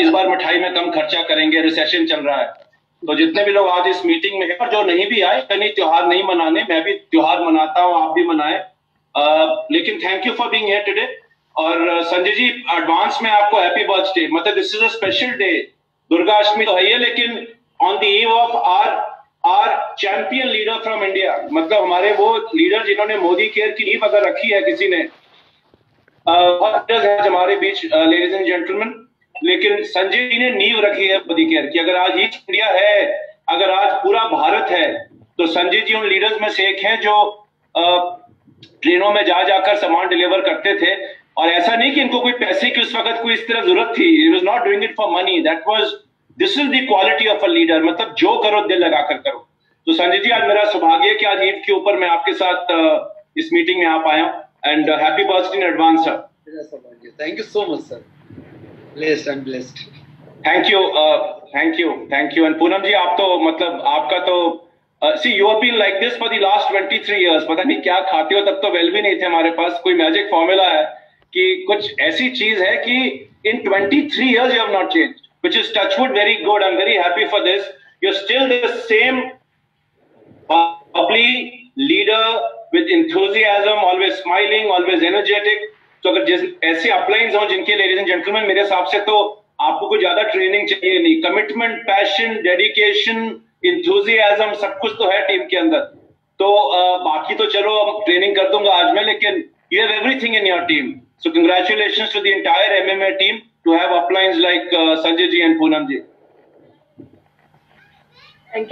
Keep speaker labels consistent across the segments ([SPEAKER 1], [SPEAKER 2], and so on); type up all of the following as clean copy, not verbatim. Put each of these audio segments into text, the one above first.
[SPEAKER 1] इस बार मिठाई में कम खर्चा करेंगे, रिसेशन चल रहा है। तो जितने भी लोग आज इस मीटिंग में हैं और जो नहीं भी आए, कहीं त्योहार नहीं मनाने, मैं भी त्योहार मनाता हूँ, आप भी मनाएं, लेकिन thank you for being here today. और संजय जी, एडवांस में आपको हैप्पी बर्थडे। मतलब this is a special day. Durga Ashtami तो है ही है, लेकिन on the eve of our champion leader from India, मतलब हमारे वो लीडर जिन्होंने मोदी केयर की नींव अगर रखी है किसी ने, हमारे बीच लेडीज एंड जेंटलमैन, लेकिन संजय जी ने नींव रखी है मोदी केयर की। अगर आज ईच इंडिया है, अगर आज पूरा भारत है, तो संजय जी उन लीडर्स में से एक हैं जो ट्रेनों में जा जाकर सामान डिलीवर करते थे। और ऐसा नहीं कि इनको कोई पैसे की उस वक्त कोई इस तरह जरूरत थी। He was not doing it for money, that was, this is the quality of a leader. मतलब जो करो दिल लगाकर करो। तो संजय जी, आज मेरा सौभाग्य है कि आज ईद के ऊपर मैं आपके साथ इस मीटिंग में आ पाया हूं। And happy birthday in advance sir.
[SPEAKER 2] Thank you so much sir. Blessed and blessed.
[SPEAKER 1] Thank you, thank you, thank you. And Poonam ji, आप तो मतलब आपका तो see you have been like this for the last 23 years. पता नहीं क्या खाते हो, तब तो वेल भी नहीं थे हमारे पास। कोई मैजिक फॉर्मूला है कि कुछ ऐसी चीज है कि in 23 years you have not changed, which is touchwood very good. I am very happy for this. You are still the same bubbly leader with enthusiasm, always smiling, always energetic. तो अगर ऐसे अपलाइंस हो जिनके, लेडीज एंड जेंटलमैन, मेरे हिसाब से तो आपको कोई ज्यादा ट्रेनिंग चाहिए नहीं। कमिटमेंट, पैशन, डेडिकेशन, इंथुजियाज्म, सब कुछ तो है टीम के अंदर। तो बाकी तो चलो ट्रेनिंग कर दूंगा आज मैं, लेकिन you have everything in your team. So congratulations to the entire MMA team to have uplines like Sanjay ji and Poonam ji.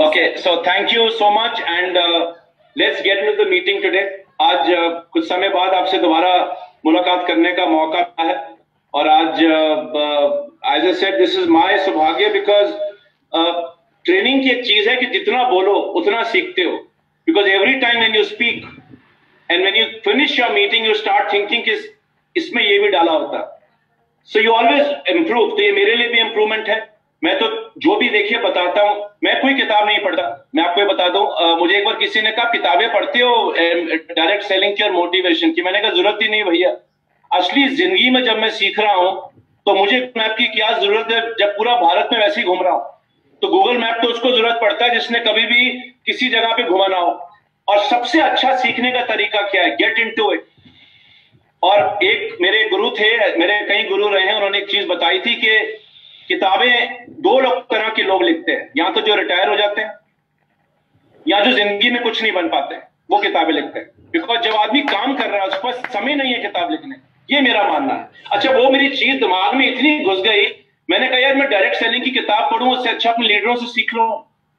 [SPEAKER 1] Okay, so thank you so much and let's get into the meeting today. आज कुछ समय बाद आपसे दोबारा मुलाकात करने का मौका है। और आज as I said, this is my सौभाग्य, because ट्रेनिंग की एक चीज है कि जितना बोलो उतना सीखते हो। Because every time when you speak and when you finish your meeting, you start thinking कि इसमें ये भी डाला होता। So you always improve। तो ये मेरे लिए भी इम्प्रूवमेंट है। मैं तो जो भी देखिए बताता हूं। मैं कोई किताब नहीं पढ़ता, मैं आपको ये बता दूं। मुझे एक बार किसी ने कहा, किताबें पढ़ते हो डायरेक्ट सेलिंग की और मोटिवेशन की? मैंने कहा जरूरत ही नहीं भैया। असली जिंदगी में जब मैं सीख रहा हूं तो मुझे मैप की क्या जरूरत है, जब पूरा भारत में वैसे ही घूम रहा हूं। तो गूगल मैप तो उसको जरूरत पड़ता है जिसने कभी भी किसी जगह पे घुमा ना हो। और सबसे अच्छा सीखने का तरीका क्या है? Get into it. और एक मेरे गुरु थे, मेरे कई गुरु रहे हैं, उन्होंने एक चीज बताई थी कि किताबें दो तरह के लोग लिखते हैं, या तो जो रिटायर हो जाते हैं या जो जिंदगी में कुछ नहीं बन पाते, वो किताबें लिखते हैं। बिकॉज जब आदमी काम कर रहा है उसके पास समय नहीं है किताब लिखने। ये मेरा मानना है। अच्छा, वो मेरी चीज दिमाग में इतनी घुस गई, मैंने कहा यार मैं डायरेक्ट सेलिंग की किताब पढ़ूं, उससे अच्छा अपने लीडरों से सीख लूं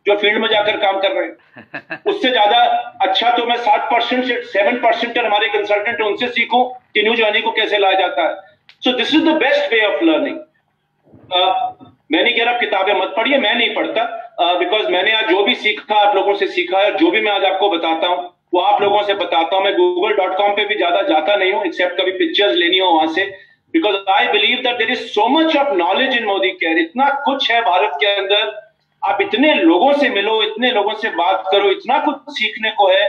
[SPEAKER 1] जो फील्ड में जाकर काम कर रहे हैं। उससे ज्यादा अच्छा तो मैं 7% से 7% हमारे कंसल्टेंट है उनसे सीखूं कि न्यू जर्नी को कैसे लाया जाता है। So this is the best way of learning. मैं नहीं कह रहा किताबें मत पढ़िए, मैं नहीं पढ़ता, बिकॉज मैंने आज जो भी सीखा आप लोगों से सीखा है। जो भी मैं आज आपको बताता हूं वो आप लोगों से बताता हूं। मैं google.com पे भी ज्यादा जाता नहीं हूं, एक्सेप्ट कभी पिक्चर्स लेनी हो वहां से, because I believe that there is so much of knowledge in Modi care. इतना कुछ है भारत के अंदर, आप इतने लोगों से मिलो, इतने लोगों से बात करो, इतना कुछ सीखने को है।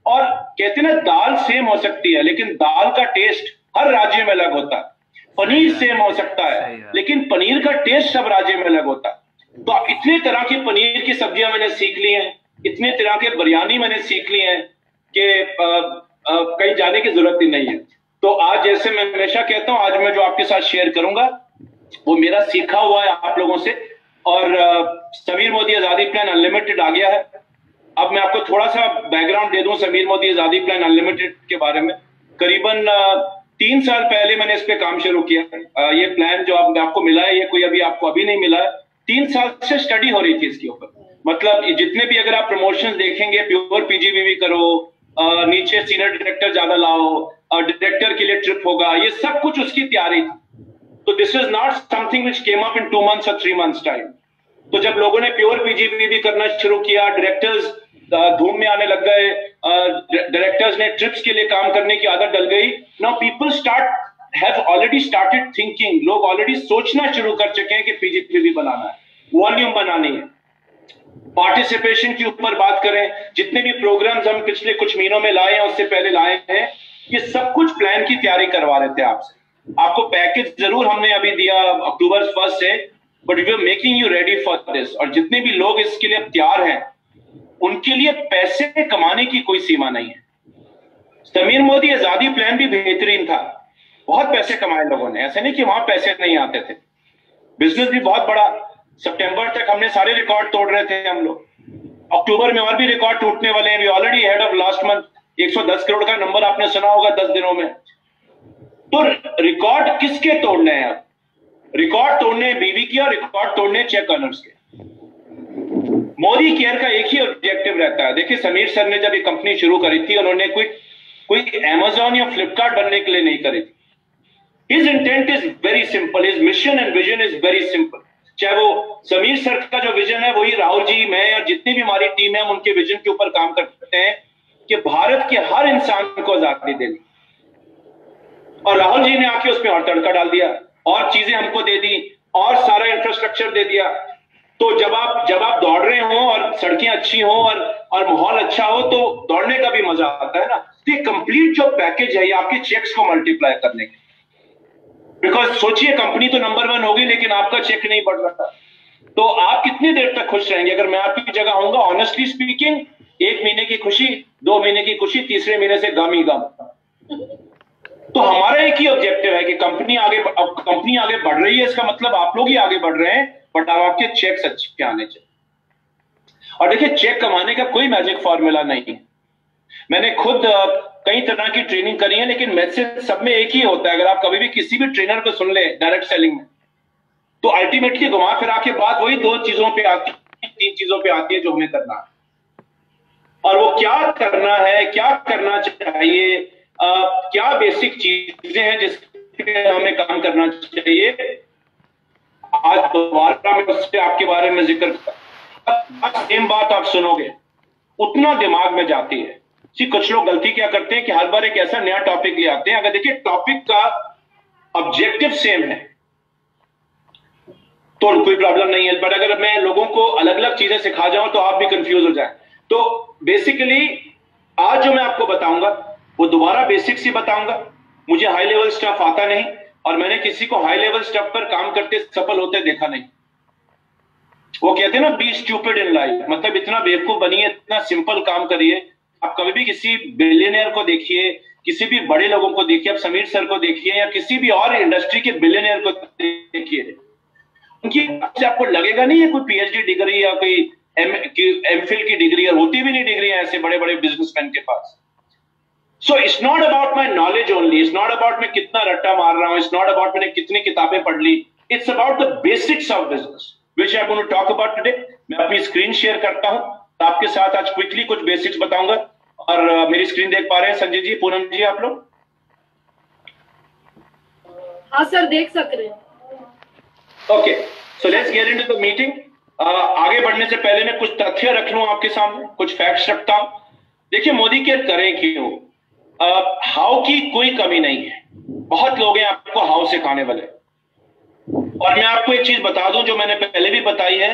[SPEAKER 1] और कहते ना, दाल सेम हो सकती है लेकिन दाल का टेस्ट हर राज्य में अलग होता है। पनीर सेम हो सकता है लेकिन पनीर का टेस्ट सब राज्य में अलग होता है। तो आप इतने तरह की पनीर की सब्जियां मैंने सीख ली हैं, इतने तरह के बिरयानी मैंने सीख ली हैं कि कहीं जाने की जरूरत ही नहीं है। तो आज जैसे मैं हमेशा कहता हूं, आज मैं जो आपके साथ शेयर करूंगा वो मेरा सीखा हुआ है आप लोगों से। और समीर मोदी आजादी प्लान अनलिमिटेड आ गया है। अब मैं आपको थोड़ा सा बैकग्राउंड दे दूं समीर मोदी आजादी प्लान अनलिमिटेड के बारे में। करीबन 3 साल पहले मैंने इस पे काम शुरू किया। ये प्लान जो आपको मिला है, ये कोई अभी आपको अभी नहीं मिला है। 3 साल से स्टडी हो रही थी इसके ऊपर। मतलब जितने भी अगर आप प्रमोशंस देखेंगे, प्योर पीजीबीवी करो, नीचे सीनियर डायरेक्टर ज्यादा लाओ, डायरेक्टर के लिए ट्रिप होगा, ये सब कुछ उसकी तैयारी थी। तो this is not something which came up in 2 months और 3 months टाइम। तो जब लोगों ने प्योर पीजीबीवी करना शुरू किया, डायरेक्टर्स धूम में आने लग गए, डायरेक्टर्स ने ट्रिप्स के लिए काम करने की आदत डल गई। Now people have already started thinking, लोग ऑलरेडी सोचना शुरू कर चुके हैं कि पीजीबीवी बनाना है, वॉल्यूम बनानी है। पार्टिसिपेशन के ऊपर बात करें, जितने भी प्रोग्राम्स हम पिछले कुछ महीनों में लाए हैं, उससे पहले लाए हैं, ये सब कुछ प्लान की तैयारी करवा रहे थे आपसे। आपको पैकेज जरूर हमने अभी दिया अक्टूबर 1 से, but we are making you ready for this. और जितने भी लोग इसके लिए तैयार हैं, उनके लिए पैसे कमाने की कोई सीमा नहीं है। समीर मोदी आजादी प्लान भी बेहतरीन था, बहुत पैसे कमाए लोगों ने, ऐसे नहीं कि वहां पैसे नहीं आते थे। बिजनेस भी बहुत बड़ा, सितंबर तक हमने सारे रिकॉर्ड तोड़ रहे थे हम लोग। अक्टूबर में और भी रिकॉर्ड टूटने वाले हैं। We already had of last month 110 crore का नंबर आपने सुना होगा 10 दिनों में। तो रिकॉर्ड किसके तोड़ने हैं? अब रिकॉर्ड तोड़ने बीवी की और रिकॉर्ड तोड़ने चेक अर्नर्स के। मोदी केयर का एक ही ऑब्जेक्टिव रहता है। देखिए, समीर सर ने जब ये कंपनी शुरू करी थी, उन्होंने कोई अमेजॉन या फ्लिपकार्ट बनने के लिए नहीं करी थी। His intent is very simple, his mission and vision is very simple. चाहे वो समीर सर का जो विजन है, वही राहुल जी, मैं और जितनी भी हमारी टीम है, हम उनके विजन के ऊपर काम करते हैं कि भारत के हर इंसान को आजादी देनी। और राहुल जी ने आके उसमें और तड़का डाल दिया, और चीजें हमको दे दी, और सारा इंफ्रास्ट्रक्चर दे दिया। तो जब आप दौड़ रहे हो और सड़कें अच्छी हो और माहौल अच्छा हो, तो दौड़ने का भी मजा आता है ना। तो ये कंप्लीट जो पैकेज है, ये आपके चेक्स को मल्टीप्लाई करने के। बिकॉज सोचिए, कंपनी तो नंबर 1 होगी, लेकिन आपका चेक नहीं बढ़ रहा, तो आप कितनी देर तक खुश रहेंगे? अगर मैं आपकी जगह होऊंगा, ऑनेस्टली स्पीकिंग, 1 महीने की खुशी, 2 महीने की खुशी, तीसरे महीने से गम ही गम। तो हमारा एक ही ऑब्जेक्टिव है कि कंपनी आगे बढ़ रही है, इसका मतलब आप लोग ही आगे बढ़ रहे हैं, बट अब आपके चेक्स अच्छे आने चाहिए। और देखिए, चेक कमाने का कोई मैजिक फॉर्मूला नहीं है। मैंने खुद कई तरह की ट्रेनिंग करी है, लेकिन मैसेज सब में एक ही होता है। अगर आप कभी भी किसी भी ट्रेनर को सुन ले डायरेक्ट सेलिंग में, तो अल्टीमेटली घुमा फिरा के बात वही 2 चीजों पे आती है, 3 चीजों पे आती है जो हमें करना है। और वो क्या करना है, क्या करना चाहिए, क्या बेसिक चीजें हैं जिस पे हमें काम करना चाहिए, आज दोबारा मैं उससे आपके बारे में जिक्र करूंगा। सेम बात आप सुनोगे, उतना दिमाग में जाती है। कुछ लोग गलती क्या करते हैं कि हर बार एक ऐसा नया टॉपिक ले आते हैं। अगर देखिए, टॉपिक का ऑब्जेक्टिव सेम है तो कोई प्रॉब्लम नहीं है, बट अगर मैं लोगों को अलग अलग चीजें सिखा जाऊं तो आप भी कंफ्यूज हो जाए। तो बेसिकली आज जो मैं आपको बताऊंगा, वो दोबारा बेसिक्स ही बताऊंगा। मुझे हाई लेवल स्टफ आता नहीं, और मैंने किसी को हाई लेवल स्टफ पर काम करते सफल होते देखा नहीं। वो कहते हैं ना, बी स्टूपिड इन लाइफ, मतलब इतना बेवकूफ बनिए, इतना सिंपल काम करिए। आप कभी भी किसी बिलियनियर को देखिए, किसी भी बड़े लोगों को देखिए, आप समीर सर को देखिए, या किसी भी और इंडस्ट्री के बिलियनियर को देखिए, उनकी से आपको लगेगा नहीं है कोई पीएचडी डिग्री या कोई एमफिल की डिग्री, और होती भी नहीं डिग्री ऐसे बड़े बड़े बिजनेसमैन के पास। So it's not about my knowledge only, it's not about मैं कितना रट्टा मार रहा हूं, इट्स नॉट अबाउट मैंने कितनी किताबें पढ़ ली, it's about the basics of business which I am going to talk about today. मैं अपनी स्क्रीन शेयर करता हूं, तो आपके साथ आज क्विकली कुछ बेसिक्स बताऊंगा। और मेरी स्क्रीन देख पा रहे हैं संजय जी, पूनम जी, आप लोग?
[SPEAKER 3] हाँ सर, देख सक रहे हैं।
[SPEAKER 1] Okay, so let's get into the meeting. आगे बढ़ने से पहले मैं कुछ तथ्य रख लूं आपके सामने, कुछ फैक्ट्स रखता हूं। देखिए, मोदी केयर करें क्यों? हाउ की कोई कमी नहीं है। बहुत लोग हैं आपको हाउ सिखाने वाले, और मैं आपको एक चीज बता दूं जो मैंने पहले भी बताई है।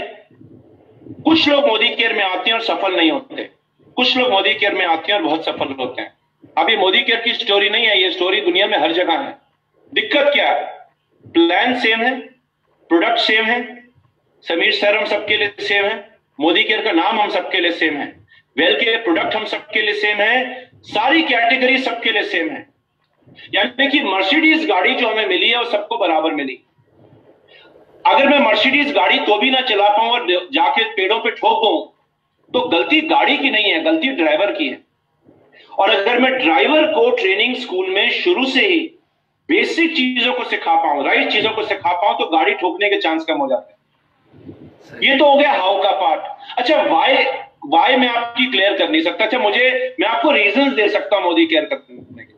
[SPEAKER 1] कुछ लोग मोदी केयर में आते हैं और सफल नहीं होते, कुछ लोग मोदी केयर में आते हैं और बहुत सफल होते हैं। अब ये मोदी केयर की स्टोरी नहीं है, ये स्टोरी दुनिया में हर जगह है। दिक्कत क्या है? प्लान सेम है, प्रोडक्ट सेम है, समीर सर हम सबके लिए सेम है, मोदी केयर का नाम हम सबके लिए सेम है, वेल के प्रोडक्ट हम सबके लिए सेम है, सारी कैटेगरी सबके लिए सेम है। यानी कि मर्सिडीज गाड़ी जो हमें मिली है वो सबको बराबर मिली। अगर मैं मर्सिडीज गाड़ी तो भी ना चला पाऊं और जाके पेड़ों पे ठोक दूं, तो गलती गाड़ी की नहीं है, गलती ड्राइवर की है। और अगर मैं ड्राइवर को ट्रेनिंग स्कूल में शुरू से ही बेसिक चीजों को सिखा पाऊं, राइट चीजों को सिखा पाऊं, तो गाड़ी ठोकने के चांस कम हो जाते हैं। ये तो हो गया हाउ का पार्ट। अच्छा, वाई मैं आपकी क्लियर कर नहीं सकता। अच्छा, मैं आपको रीजंस दे सकता हूं मोदी केयर करने के,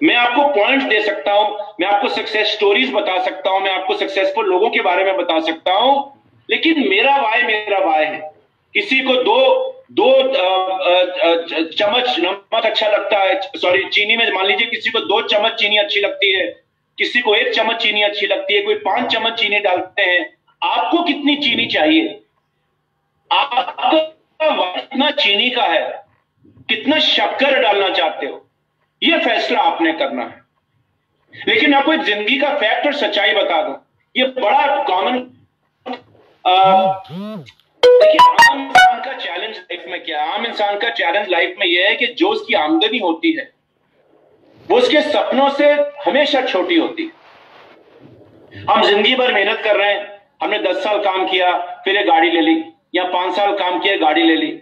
[SPEAKER 1] मैं आपको पॉइंट्स दे सकता हूं, मैं आपको सक्सेस स्टोरीज बता सकता हूं, मैं आपको सक्सेसफुल लोगों के बारे में बता सकता हूं, लेकिन मेरा वाई है। किसी को दो चम्मच नमक अच्छा लगता है, सॉरी चीनी में, मान लीजिए किसी को 2 चम्मच चीनी अच्छी लगती है, किसी को 1 चम्मच चीनी अच्छी लगती है, कोई 5 चम्मच चीनी डालते हैं। आपको कितनी चीनी चाहिए? आपका कितना चीनी का है, कितना शक्कर डालना चाहते हो, यह फैसला आपने करना है। लेकिन आपको एक जिंदगी का फैक्ट और सच्चाई बता दूं, ये बड़ा कॉमन, देखिए आम इंसान का चैलेंज लाइफ में क्या है? आम इंसान का चैलेंज लाइफ में यह है कि जो उसकी आमदनी होती है वो उसके सपनों से हमेशा छोटी होती है। हम जिंदगी भर मेहनत कर रहे हैं, हमने 10 साल काम किया, फिर एक गाड़ी ले ली, या 5 साल काम किया, गाड़ी ले ली,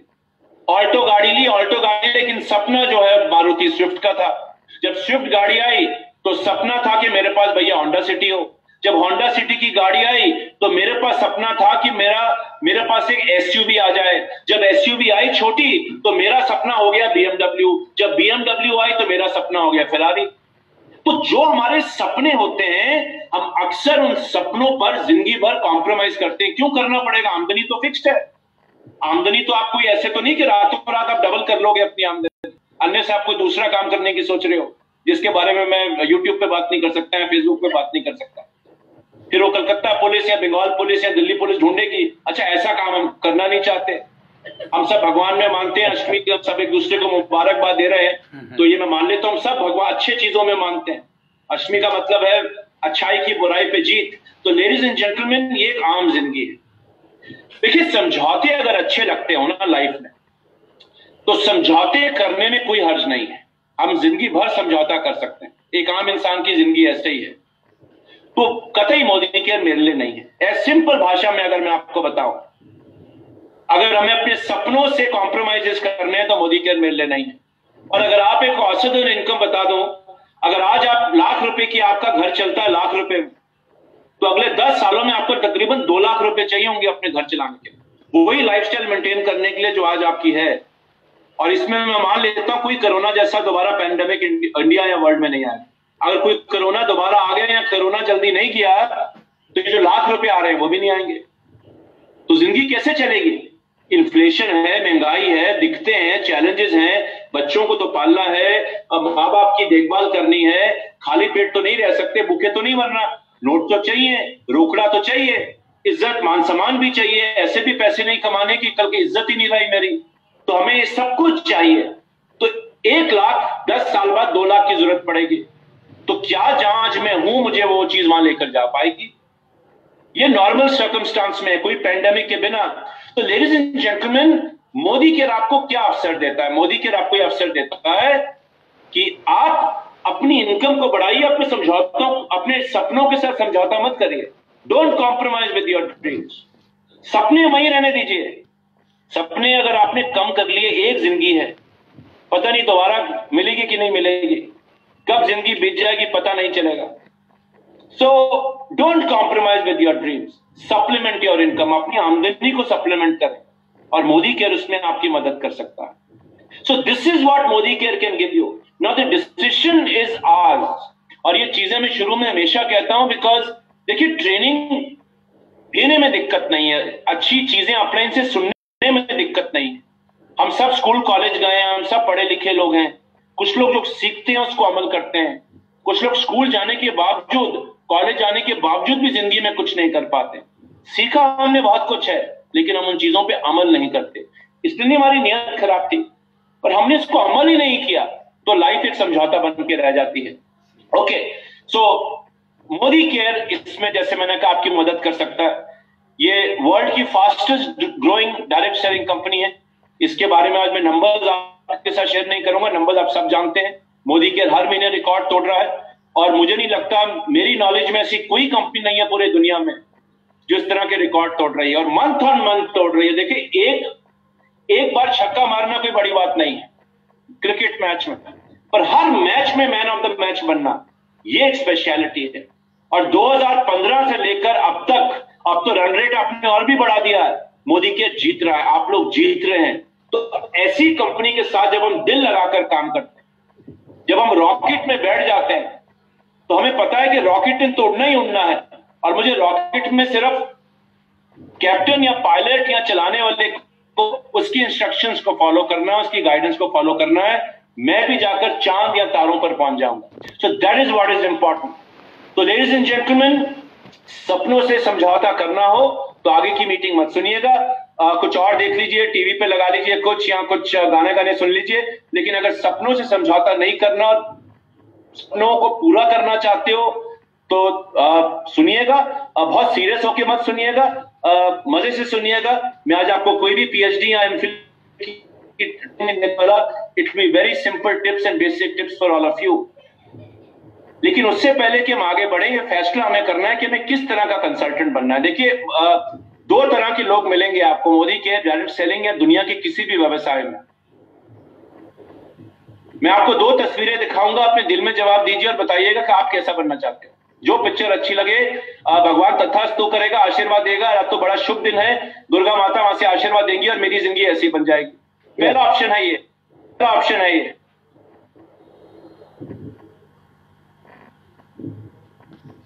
[SPEAKER 1] ऑल्टो गाड़ी ली, ऑल्टो गाड़ी, लेकिन सपना जो है मारुति स्विफ्ट का था। जब स्विफ्ट गाड़ी आई तो सपना था कि मेरे पास भैया होंडा सिटी हो। जब होंडा सिटी की गाड़ी आई तो मेरे पास सपना था कि मेरे पास एक एसयूवी आ जाए। जब एसयूवी आई छोटी तो मेरा सपना हो गया बीएमडब्ल्यू। जब बीएमडब्ल्यू आई तो मेरा सपना हो गया फेरारी। तो जो हमारे सपने होते हैं हम अक्सर उन सपनों पर जिंदगी भर कॉम्प्रोमाइज करते हैं। क्यों करना पड़ेगा? आमदनी तो फिक्स्ड है। आमदनी तो आप कोई ऐसे तो नहीं कि रातों रात आप डबल कर लोगे अपनी आमदनी, अन्य से आप कोई दूसरा काम करने की सोच रहे हो जिसके बारे में मैं यूट्यूब पे बात नहीं कर सकता, फेसबुक पे बात नहीं कर सकता। फिर वो कलकत्ता पुलिस या बंगाल पुलिस या दिल्ली पुलिस ढूंढेगी। अच्छा, ऐसा काम हम करना नहीं चाहते। हम सब भगवान में मानते हैं, अष्टमी की हम सब एक दूसरे को मुबारकबाद दे रहे हैं, तो ये मैं मान लेता हूं हम सब भगवान अच्छे चीजों में मानते हैं। अष्टमी का मतलब है अच्छाई की बुराई पे जीत। तो लेडीज एंड जेंटलमैन, ये एक आम जिंदगी है। देखिए, समझौते अगर अच्छे लगते हो ना लाइफ में, तो समझौते करने में कोई हर्ज नहीं है। हम जिंदगी भर समझौता कर सकते हैं। एक आम इंसान की जिंदगी ऐसे ही है। तो कतई मोदी केयर मेरे लिए नहीं है। सिंपल भाषा में अगर मैं आपको बताऊं, अगर हमें अपने सपनों से कॉम्प्रोमाइजेस करने हैं तो मोदी केयर मेरे लिए नहीं है। और अगर आप एक औसतन इनकम बता दो, अगर आज आप ₹1,00,000 की आपका घर चलता है ₹1,00,000, तो अगले 10 सालों में आपको तकरीबन ₹2,00,000 चाहिए होंगे अपने घर चलाने के लिए, वही लाइफस्टाइल मेंटेन करने के लिए जो आज आपकी है। और इसमें मैं मान लेता हूं कोई कोरोना जैसा दोबारा पैंडेमिक इंडिया या वर्ल्ड में नहीं आया। अगर कोई कोरोना दोबारा आ गया या कोरोना जल्दी नहीं किया तो ये जो ₹1,00,000 आ रहे हैं वो भी नहीं आएंगे। तो जिंदगी कैसे चलेगी? इन्फ्लेशन है, महंगाई है, दिक्कतें हैं, चैलेंजेस हैं, बच्चों को तो पालना है, माँ बाप की देखभाल करनी है, खाली पेट तो नहीं रह सकते, भूखे तो नहीं मरना, नोट तो चाहिए, रोकड़ा तो चाहिए, इज्जत मान सम्मान भी चाहिए। ऐसे भी पैसे नहीं कमाने की कल की इज्जत ही नहीं रही मेरी। तो हमें ये सब कुछ चाहिए। तो 1,00,000 10 साल बाद 2,00,000 की जरूरत पड़ेगी। तो क्या जहां आज मैं हूं मुझे वो चीज वहां लेकर जा पाएगी? ये नॉर्मल सर्कमस्टांस में है, कोई पैंडेमिक के बिना। तो ladies and gentleman, Modi care आपको क्या अवसर देता है? मोदी केयर आपको यह अवसर देता है कि आप अपनी इनकम को बढ़ाइए, अपने समझौतों, अपने सपनों के साथ समझौता मत करिए। Don't compromise with your dreams. सपने वहीं रहने दीजिए। सपने अगर आपने कम कर लिए, एक जिंदगी है, पता नहीं दोबारा मिलेगी कि नहीं मिलेगी, कब जिंदगी बीत जाएगी पता नहीं चलेगा। So don't compromise with your dreams, supplement your income, अपनी आमदनी को सप्लीमेंट करें, और मोदी केयर उसमें आपकी मदद कर सकता है। So this is what Modi care can give you. Now the decision is ours. और ये चीजें मैं शुरू में हमेशा कहता हूं, बिकॉज देखिए ट्रेनिंग देने में दिक्कत नहीं है, अच्छी चीजें अपने से सुनने में दिक्कत नहीं है। हम सब स्कूल कॉलेज गए हैं, हम सब पढ़े लिखे लोग हैं। कुछ लोग जो सीखते हैं उसको अमल करते हैं, कुछ लोग स्कूल जाने के बावजूद, कॉलेज जाने के बावजूद भी जिंदगी में कुछ नहीं कर पाते। सीखा हमने बहुत कुछ है, लेकिन हम उन चीजों पे अमल नहीं करते। इसलिए हमारी नियत खराब थी, पर हमने इसको अमल ही नहीं किया, तो लाइफ एक समझौता बन के रह जाती है। ओके, सो मोदी केयर इसमें जैसे मैंने कहा आपकी मदद कर सकता है। ये वर्ल्ड की fastest growing direct selling company है। इसके बारे में आज मैं नंबर्स आपके साथ शेयर नहीं करूंगा, नंबर्स आप सब जानते हैं। मोदी केयर हर महीने रिकॉर्ड तोड़ रहा है, और मुझे नहीं लगता, मेरी नॉलेज में ऐसी कोई कंपनी नहीं है पूरे दुनिया में जो इस तरह के रिकॉर्ड तोड़ रही है, और मंथ ऑन मंथ तोड़ रही है। देखिए, एक बार छक्का मारना कोई बड़ी बात नहीं है क्रिकेट मैच में, पर हर मैच में मैन ऑफ द मैच बनना, ये एक स्पेशलिटी है। और 2015 से लेकर अब तक, अब तो रन रेट आपने और भी बढ़ा दिया है, मोदी केयर जीत रहा है, आप लोग जीत रहे हैं। तो ऐसी कंपनी के साथ जब हम दिल लगाकर काम करते हैं, जब हम रॉकेट में बैठ जाते हैं, तो हमें पता है कि रॉकेट ने तोड़ना ही उड़ना है, और मुझे रॉकेट में सिर्फ कैप्टन या पायलट या चलाने वाले को उसकी इंस्ट्रक्शंस को फॉलो करना है, उसकी गाइडेंस को फॉलो करना है। मैं भी जाकर चांद या तारों पर पहुंच जाऊंगा। So that is what is important. तो लेडीज एंड जेंटलमैन, सपनों से समझौता करना हो तो आगे की मीटिंग मत सुनिएगा, कुछ और देख लीजिए, टीवी पे लगा लीजिए कुछ, या कुछ गाने सुन लीजिए। लेकिन अगर सपनों से समझौता नहीं करना, सपनों को पूरा करना चाहते हो तो सुनिएगा, बहुत सीरियस होके मत सुनिएगा, मजे से सुनिएगा। मैं आज आपको कोई भी पीएचडी या MPhil it be very simple tips and basic tips for all of you. लेकिन उससे पहले कि हम आगे बढ़े, ये फैसला हमें करना है कि हमें किस तरह का कंसल्टेंट बनना है। देखिए, दो तरह के लोग मिलेंगे आपको मोदी के डायरेक्ट सेलिंग या दुनिया के किसी भी व्यवसाय में। मैं आपको दो तस्वीरें दिखाऊंगा, अपने दिल में जवाब दीजिए और बताइएगा कि आप कैसा बनना चाहते हो। जो पिक्चर अच्छी लगे, भगवान तथास्तु करेगा, आशीर्वाद देगा। अब तो बड़ा शुभ दिन है, दुर्गा माता वहां से आशीर्वाद देंगी और मेरी जिंदगी ऐसी बन जाएगी। पहला ऑप्शन है ये, पहला ऑप्शन है ये।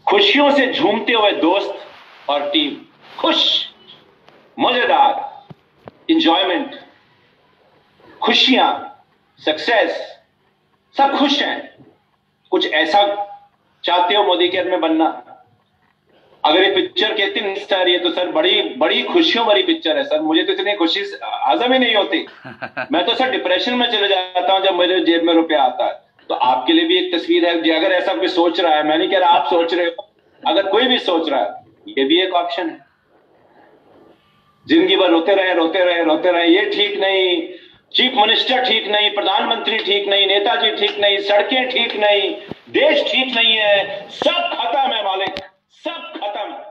[SPEAKER 1] खुशियों से झूमते हुए दोस्त और टीम, खुश, मजेदार, इंजॉयमेंट, खुशियां, सक्सेस, सब खुश हैं। कुछ ऐसा चाहते हो मोदी केयर में बनना? अगर ये पिक्चर कहती नहीं सर ये तो सर बड़ी बड़ी खुशियों भरी पिक्चर है सर, मुझे तो इतनी खुशी हजम ही नहीं होती, मैं तो सर डिप्रेशन में चले जाता हूं जब मेरे जेब में रुपया आता है। तो आपके लिए भी एक तस्वीर है, अगर ऐसा कोई सोच रहा है, मैं नहीं कह रहा आप सोच रहे हो, अगर कोई भी सोच रहा है, ये भी एक ऑप्शन है। जिंदगी भर रोते रहे रोते रहे रोते रहे, ये ठीक नहीं, चीफ मिनिस्टर ठीक नहीं, प्रधानमंत्री ठीक नहीं, नेताजी ठीक नहीं, सड़कें ठीक नहीं, देश ठीक नहीं है, सब खत्म है मालिक, सब खत्म है,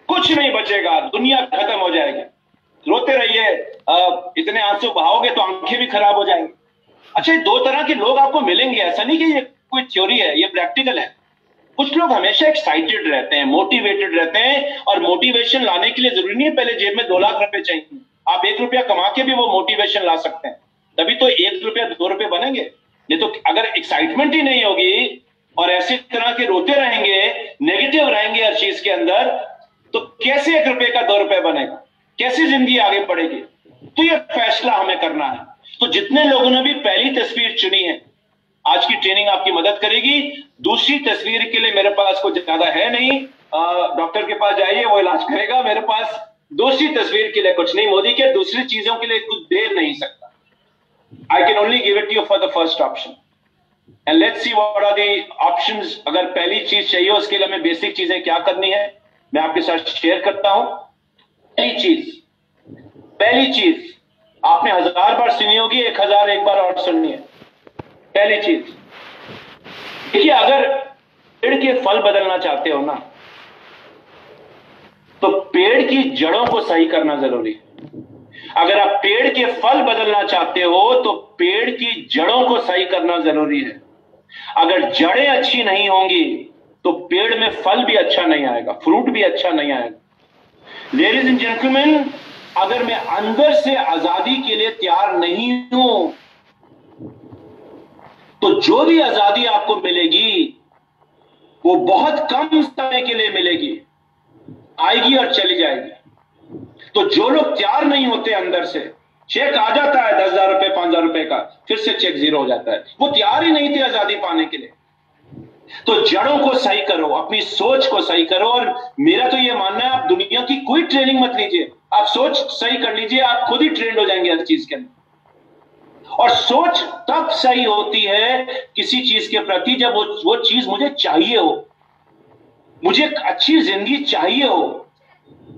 [SPEAKER 1] कुछ नहीं बचेगा, दुनिया खत्म हो जाएगी। रोते रहिए, इतने आंसू बहाओगे तो आंखें भी खराब हो जाएंगी। अच्छा, दो तरह के लोग आपको मिलेंगे, ऐसा नहीं कि ये कोई थ्योरी है, ये प्रैक्टिकल है। कुछ लोग हमेशा एक्साइटेड रहते हैं, मोटिवेटेड रहते हैं, और मोटिवेशन लाने के लिए जरूरी नहीं है पहले जेब में 2 लाख रुपए चाहिए। आप 1 रुपया कमा के भी वो मोटिवेशन ला सकते हैं, तभी तो 1 रुपया 2 रुपए बनेंगे। नहीं तो अगर एक्साइटमेंट ही नहीं होगी और ऐसी तरह के रोते रहेंगे, नेगेटिव रहेंगे हर चीज के अंदर, तो कैसे 1 रुपए का 2 रुपए बनेगा, कैसे जिंदगी आगे बढ़ेगी? तो ये फैसला हमें करना है। तो जितने लोगों ने भी पहली तस्वीर चुनी है, आज की ट्रेनिंग आपकी मदद करेगी। दूसरी तस्वीर के लिए मेरे पास कुछ ज्यादा है नहीं, डॉक्टर के पास जाइए, वो इलाज करेगा। मेरे पास दूसरी तस्वीर के लिए कुछ नहीं, मोदी के दूसरी चीजों के लिए कुछ दे नहीं सकता। I can only give it you for the first option and let's see what are the options. अगर पहली चीज चाहिए उसके लिए हमें बेसिक चीजें क्या करनी है, मैं आपके साथ शेयर करता हूं। पहली चीज आपने 1000 बार सुनी होगी, 1001 बार और सुननी है। पहली चीज देखिए, अगर पेड़ के फल बदलना चाहते हो ना, तो पेड़ की जड़ों को सही करना जरूरी है। अगर आप पेड़ के फल बदलना चाहते हो तो पेड़ की जड़ों को सही करना जरूरी है। अगर जड़ें अच्छी नहीं होंगी तो पेड़ में फल भी अच्छा नहीं आएगा, फ्रूट भी अच्छा नहीं आएगा। लेडीज एंड जेंटलमैन, अगर मैं अंदर से आजादी के लिए तैयार नहीं हूं तो जो भी आजादी आपको मिलेगी वो बहुत कम समय के लिए मिलेगी, आएगी और चली जाएगी। तो जो लोग तैयार नहीं होते, अंदर से चेक आ जाता है 10,000 रुपए 5,000 रुपए का, फिर से चेक 0 हो जाता है, वो तैयार ही नहीं थे आजादी पाने के लिए। तो जड़ों को सही करो, अपनी सोच को सही करो। और मेरा तो ये मानना है, आप दुनिया की कोई ट्रेनिंग मत लीजिए, आप सोच सही कर लीजिए, आप खुद ही ट्रेंड हो जाएंगे हर चीज के अंदर। और सोच तब सही होती है किसी चीज के प्रति जब वो चीज मुझे चाहिए हो, मुझे एक अच्छी जिंदगी चाहिए हो।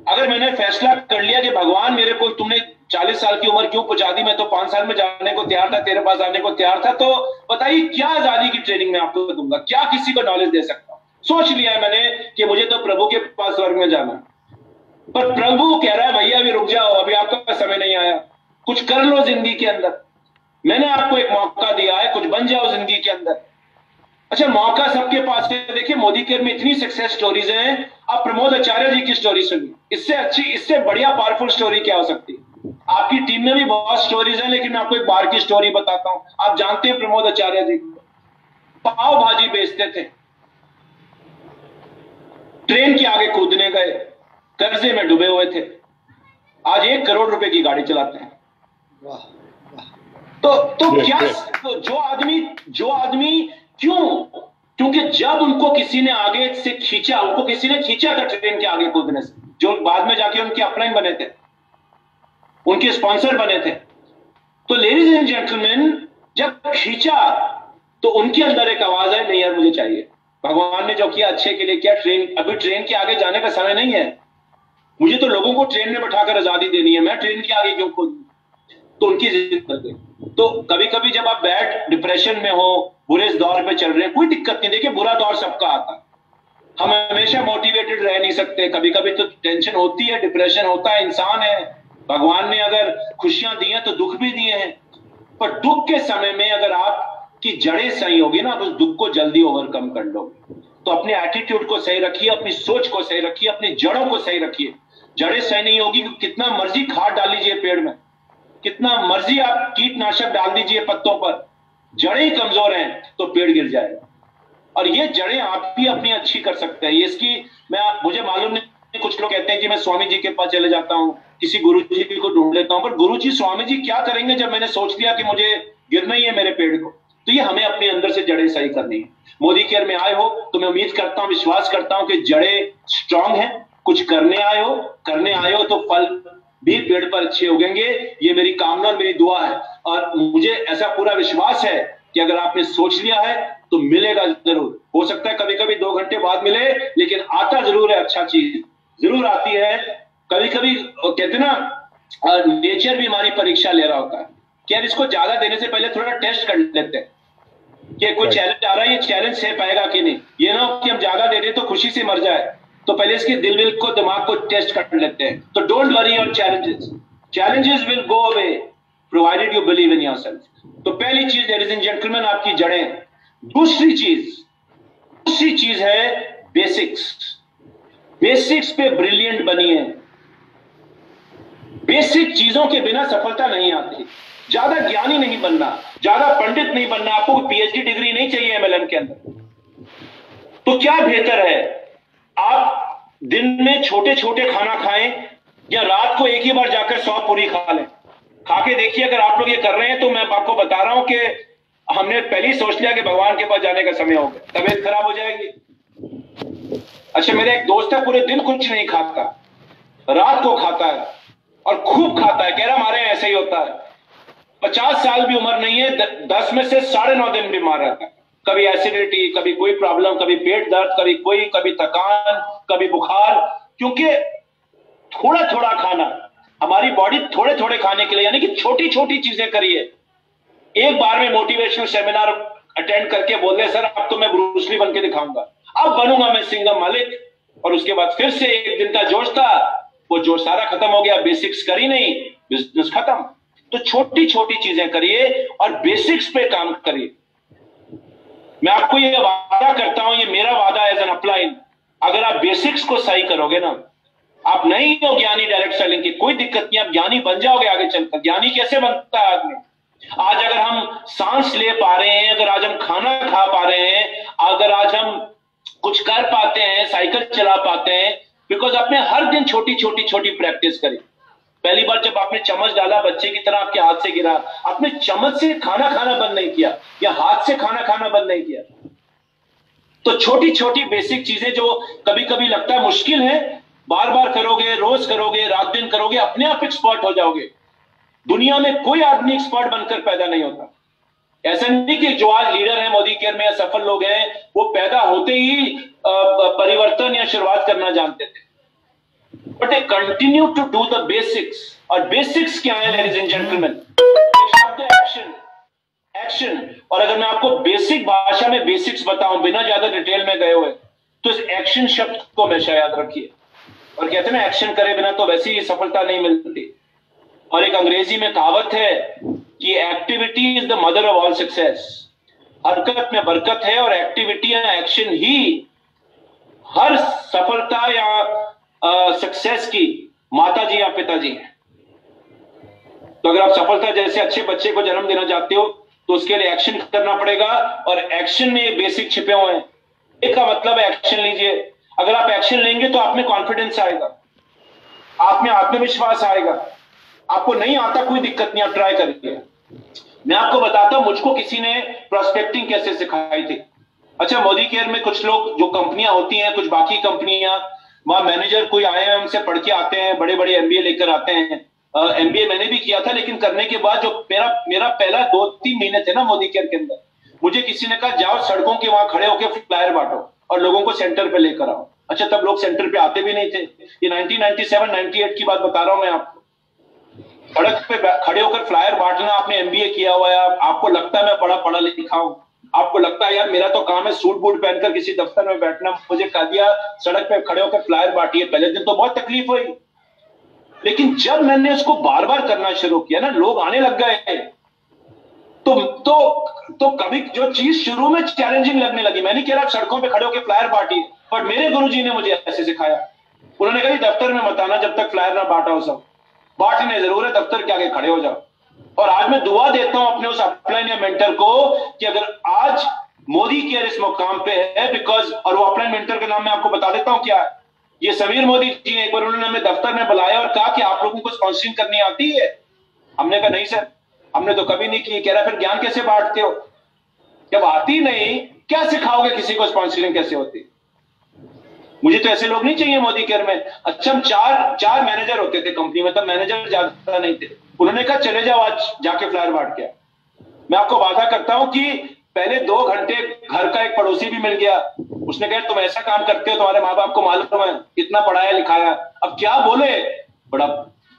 [SPEAKER 1] अगर मैंने फैसला कर लिया कि भगवान मेरे को तुमने 40 साल की उम्र क्यों पहुंचा दी, मैं तो 5 साल में जाने को तैयार था, तेरे पास आने को तैयार था, तो बताइए क्या आजादी की ट्रेनिंग मैं आपको दूंगा, क्या किसी को नॉलेज दे सकता हूं? सोच लिया है मैंने कि मुझे तो प्रभु के पास स्वर्ग में जाना, पर प्रभु कह रहा है भैया अभी रुक जाओ, अभी आपका समय नहीं आया, कुछ कर लो जिंदगी के अंदर। मैंने आपको एक मौका दिया है, कुछ बन जाओ जिंदगी के अंदर। अच्छा, मौका सबके पास है। देखिए, मोदी केयर में इतनी सक्सेस स्टोरीज हैं, आप प्रमोद आचार्य जी की स्टोरी सुनिए, इससे अच्छी, इससे बढ़िया पावरफुल स्टोरी क्या हो सकती है? आपकी टीम में भी बहुत स्टोरीज हैं, लेकिन मैं आपको एक बार की स्टोरी बताता हूं। आप जानते हैं प्रमोद आचार्य जी पाव भाजी बेचते थे, ट्रेन के आगे कूदने गए, कर्जे में डूबे हुए थे, आज 1 करोड़ रुपए की गाड़ी चलाते हैं।
[SPEAKER 2] वाह।
[SPEAKER 1] तो क्या, तो जो आदमी क्यों? क्योंकि जब उनको किसी ने आगे से खींचा, उनको किसी ने खींचा था ट्रेन के आगे कूदने से, जो बाद में जाके उनके अपलाइन बने थे, उनके स्पॉन्सर बने थे। तो लेडीज एंड जेंटलमैन, जब खींचा तो उनके अंदर एक आवाज है, नहीं यार मुझे चाहिए, भगवान ने जो किया अच्छे के लिए किया, अभी ट्रेन के आगे जाने का समय नहीं है, मुझे तो लोगों को ट्रेन में बैठाकर आजादी देनी है, मैं ट्रेन के आगे क्यों खोलूं? तो उनकी जिद कर गई। तो कभी कभी जब आप बैड डिप्रेशन में हो, बुरे दौर पे चल रहे हैं, कोई दिक्कत नहीं, देखिए बुरा दौर सबका आता है, हम हमेशा मोटिवेटेड रह नहीं सकते, कभी कभी तो टेंशन होती है, डिप्रेशन होता है, इंसान है, भगवान ने अगर खुशियां दी हैं तो दुख भी दिए हैं, पर दुख के समय में अगर आपकी जड़ें सही होगी ना, तो उस दुख को जल्दी ओवरकम कर लोगे। तो अपने एटीट्यूड को सही रखिए, अपनी सोच को सही रखिए, अपनी जड़ों को सही रखिए। जड़ें सही नहीं होगी, कितना मर्जी खाद डाल लीजिए पेड़ में, कितना मर्जी आप कीटनाशक डाल दीजिए पत्तों पर, जड़ें कमजोर हैं तो पेड़ गिर जाएगा। और ये जड़ें आप भी अपनी अच्छी कर सकते हैं। इसकी मुझे मालूम नहीं, कुछ लोग कहते हैं कि मैं स्वामी जी के पास चले जाता हूं, किसी गुरु जी को ढूंढ लेता हूं, पर गुरु जी स्वामी जी क्या करेंगे जब मैंने सोच लिया कि मुझे गिरना ही है मेरे पेड़ को? तो ये हमें अपने अंदर से जड़ें सही करनी है। मोदी केयर में आए हो तो मैं उम्मीद करता हूं, विश्वास करता हूं कि जड़ें स्ट्रांग हैं, कुछ करने आए हो तो फल भी पेड़ पर अच्छे उगेंगे। ये मेरी कामना और मेरी दुआ है, और मुझे ऐसा पूरा विश्वास है कि अगर आपने सोच लिया है तो मिलेगा जरूर। हो सकता है कभी कभी 2 घंटे बाद मिले, लेकिन आता जरूर है, अच्छा चीज जरूर आती है। कभी कभी कहते ना, नेचर भी हमारी परीक्षा ले रहा होता है कि यार इसको ज्यादा देने से पहले थोड़ा टेस्ट कर लेते हैं कि कोई चैलेंज आ रहा है, ये चैलेंज सह पाएगा कि नहीं। ये ना हो कि हम ज्यादा दे दें तो खुशी से मर जाए, तो पहले इसके दिल को, दिमाग को टेस्ट कर लेते हैं। तो don't worry your challenges will go away provided you believe in yourself. तो पहली चीज लेडीज एंड जेंटलमैन, आपकी जड़ें। दूसरी चीज है बेसिक्स। बेसिक्स पे ब्रिलियंट बनिए। बेसिक चीजों के बिना सफलता नहीं आती। ज्यादा ज्ञानी नहीं बनना, ज्यादा पंडित नहीं बनना, आपको पीएचडी डिग्री नहीं चाहिए एमएलएम के अंदर। तो क्या बेहतर है, आप दिन में छोटे छोटे खाना खाएं या रात को एक ही बार जाकर 100 पूरी खा लें। खा के देखिए, अगर आप लोग ये कर रहे हैं तो मैं आपको बता रहा हूं कि हमने पहले ही सोच लिया कि भगवान के पास जाने का समय हो गया, तबीयत खराब हो जाएगी। अच्छा, मेरा एक दोस्त है, पूरे दिन कुछ नहीं खाता, रात को खाता है और खूब खाता है, कह रहा हमारे ऐसा ही होता है। 50 साल भी उम्र नहीं है, 10 में से 9.5 दिन बीमार रहता है। कभी एसिडिटी, कभी कोई प्रॉब्लम, कभी पेट दर्द, कभी थकान, कभी बुखार। क्योंकि थोड़ा थोड़ा खाना, हमारी बॉडी थोड़े थोड़े खाने के लिए, यानी कि छोटी छोटी चीजें करिए। एक बार में मोटिवेशनल सेमिनार अटेंड करके बोल रहे सर अब तो मैं ब्रूस ली बन के दिखाऊंगा, अब बनूंगा मैं सिंघम मालिक, और उसके बाद फिर से एक दिन का जोश था, वो जोश सारा खत्म हो गया, बेसिक्स करी नहीं, बिजनेस खत्म। तो छोटी छोटी चीजें करिए और बेसिक्स पे काम करिए। मैं आपको ये वादा करता हूं, ये मेरा वादा एज एन अपलाइन, अगर आप बेसिक्स को सही करोगे ना, आप नहीं हो ज्ञानी डायरेक्ट सेलिंग की, कोई दिक्कत नहीं, आप ज्ञानी बन जाओगे आगे चलकर। ज्ञानी कैसे बनता है आदमी? आज अगर हम सांस ले पा रहे हैं, अगर आज हम खाना खा पा रहे हैं, अगर आज हम कुछ कर पाते हैं, साइकिल चला पाते हैं, बिकॉज आपने हर दिन छोटी छोटी छोटी प्रैक्टिस करी। पहली बार जब आपने चम्मच डाला, बच्चे की तरह आपके हाथ से गिरा, आपने चम्मच से खाना खाना बंद नहीं किया या हाथ से खाना खाना बंद नहीं किया। तो छोटी छोटी बेसिक चीजें जो कभी कभी लगता है मुश्किल है, बार बार करोगे, रोज करोगे, रात दिन करोगे, अपने आप एक्सपर्ट हो जाओगे। दुनिया में कोई आदमी एक्सपर्ट बनकर पैदा नहीं होता। ऐसा नहीं कि जो आज लीडर है मोदी केयर में या सफल लोग हैं, वो पैदा होते ही परिवर्तन या शुरुआत करना जानते थे, but they continue to do the basics. और बेसिक्स क्या है ladies and gentleman? Action, action. और अगर मैं आपको बेसिक भाषा में बेसिक्स बताऊं, बिना ज्यादा डिटेल में गए हुए, तो इस एक्शन शब्द को हमेशा याद रखिए। और कहते हैं ना, एक्शन करे बिना तो वैसे ही सफलता नहीं मिलती। और एक अंग्रेजी में कहावत है कि activity is the mother of all success. हरकत में बरकत है, और एक्टिविटी या एक्शन ही हर सफलता या सक्सेस की माता जी या पिताजी है। तो अगर आप सफलता जैसे अच्छे बच्चे को जन्म देना चाहते हो तो उसके लिए एक्शन करना पड़ेगा, और एक्शन में बेसिक छिपे हुए हैं। एक का मतलब है एक्शन लीजिए। अगर आप एक्शन लेंगे तो आप में कॉन्फिडेंस आएगा, आप में आत्मविश्वास आएगा। आपको नहीं आता कोई दिक्कत नहीं, आप ट्राई करिए। मैं आपको बताता हूं, मुझको किसी ने प्रोस्पेक्टिंग कैसे सिखाई थी। अच्छा, मोदी केयर में कुछ लोग, जो कंपनियां होती हैं, कुछ बाकी कंपनियां, वहां मैनेजर कोई IIM से पढ़ के आते हैं, बड़े बड़े MBA लेकर आते हैं। MBA मैंने भी किया था, लेकिन करने के बाद जो मेरा पहला 2-3 महीने थे ना मोदी केयर के अंदर, मुझे किसी ने कहा जाओ सड़कों के वहां खड़े होकर फ्लायर बांटो और लोगों को सेंटर पे लेकर आओ। अच्छा, तब लोग सेंटर पे आते भी नहीं थे। ये 1997-98 की बात बता रहा हूं मैं आपको। सड़क पे खड़े होकर फ्लायर बांटना, आपने एमबीए किया हुआ है, आपको लगता है मैं बड़ा पढ़ा लिखा हूं, आपको लगता है यार मेरा तो काम है सूट बूट पहनकर किसी दफ्तर में बैठना, मुझे कह दिया सड़क पे खड़े होकर फ्लायर बांटिए। पहले दिन तो बहुत तकलीफ हुई, लेकिन जब मैंने उसको बार बार करना शुरू किया ना, लोग आने लग गए। तो कभी जो चीज शुरू में चैलेंजिंग लगने लगी, मैंने कह रहा सड़कों पे खड़े होकर फ्लायर बांटिए, पर मेरे गुरुजी ने मुझे ऐसे सिखाया। उन्होंने कहा दफ्तर में मत आना जब तक फ्लायर ना बांटा हो, सब बांटने जरूर है, दफ्तर के आगे खड़े हो जाओ। और आज मैं दुआ देता हूं अपने उस अपलाइन या मेंटर को कि अगर आज मोदी केयर इस मुकाम पे है बिकॉज, और वो अपलाइन मेंटर का नाम मैं आपको बता देता हूं क्या है। ये समीर मोदी जी ने एक बार उन्होंने हमें दफ्तर में बुलाया और कहा कि आप लोगों को स्पॉन्सरिंग करनी आती है? हमने कहा नहीं सर, हमने तो कभी नहीं की। कह रहा फिर ज्ञान कैसे बांटते हो? जब आती नहीं क्या सिखाओगे किसी को स्पॉन्सरिंग कैसे होती? मुझे तो ऐसे लोग नहीं चाहिए मोदी केयर में। अच्छा, हम चार मैनेजर होते थे कंपनी में, तब मैनेजर ज्यादा नहीं थे। उन्होंने कहा चले जाओ आज जाके फ्लायर बांट के। मैं आपको वादा करता हूं कि पहले 2 घंटे घर का एक पड़ोसी भी मिल गया, उसने कहा तुम ऐसा काम करते हो, तुम्हारे माँ बाप को मालूम है, इतना पढ़ाया लिखाया, अब क्या बोले, बड़ा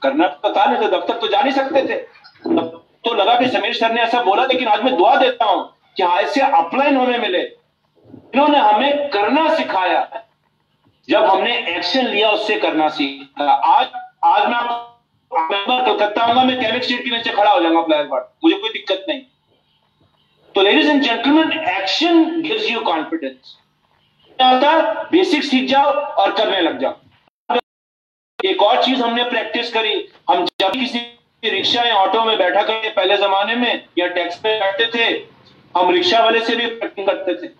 [SPEAKER 1] करना तो था, नहीं तो दफ्तर तो जा नहीं सकते थे। तब तो लगा कि समीर सर ने ऐसा बोला, लेकिन आज मैं दुआ देता हूं कि ऐसे अपलाइन हमें मिले, इन्होंने हमें करना सिखाया। जब हमने एक्शन लिया उससे करना सीखा। आज मैं कलकत्ता आऊंगा, मैं केमिक स्ट्रीट के नीचे खड़ा हो जाऊंगा फ्लायर बांट, मुझे कोई दिक्कत नहीं। तो ladies and gentleman, action gives you confidence. Basic सीख जाओ और करने लग जाओ। एक और चीज हमने प्रैक्टिस करी, हम जब किसी रिक्शा या ऑटो में बैठा करते पहले जमाने में, या टैक्सी में बैठते थे, हम रिक्शा वाले से भी प्रैक्टिस करते थे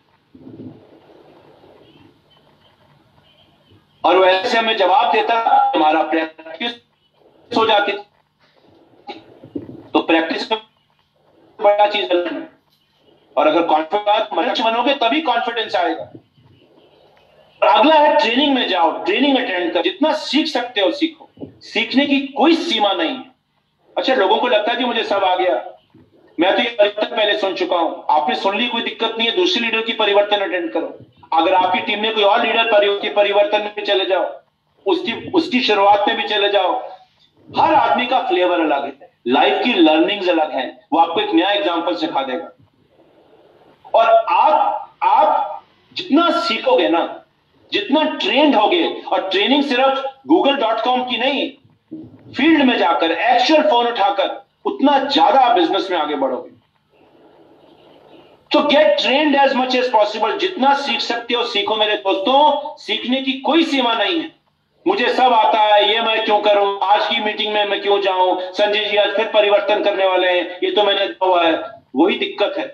[SPEAKER 1] और वैसे हमें जवाब देता, हमारा प्रैक्टिस हो जाती थी। तो प्रैक्टिस बड़ा चीज है। और अगर कॉन्फिडेंस बनोगे तभी कॉन्फिडेंस आएगा। और अगला है ट्रेनिंग में जाओ, ट्रेनिंग अटेंड कर, जितना सीख सकते हो सीखो, सीखने की कोई सीमा नहीं है। अच्छा, लोगों को लगता है कि मुझे सब आ गया, मैं तो ये परिवर्तन पहले सुन चुका हूं। आपने सुन ली, कोई दिक्कत नहीं है, दूसरी लीडर की परिवर्तन अटेंड करो। अगर आपकी टीम में कोई और लीडर की परिवर्तन में चले जाओ, उसकी शुरुआत में भी चले जाओ। हर आदमी का फ्लेवर अलग है, लाइफ की लर्निंग्स अलग है, वो आपको एक नया एग्जांपल सिखा देगा। और आप जितना सीखोगे ना, जितना ट्रेंड होगे, और ट्रेनिंग सिर्फ google.com की नहीं, फील्ड में जाकर एक्चुअल फोन उठाकर, उतना ज्यादा आप बिजनेस में आगे बढ़ोगे। तो get trained as much as possible, जितना सीख सकते हो सीखो मेरे दोस्तों, सीखने की कोई सीमा नहीं है। मुझे सब आता है, ये मैं क्यों करूं, आज की मीटिंग में मैं क्यों जाऊं, संजय जी आज फिर परिवर्तन करने वाले हैं, ये तो मैंने हुआ है। वही दिक्कत है,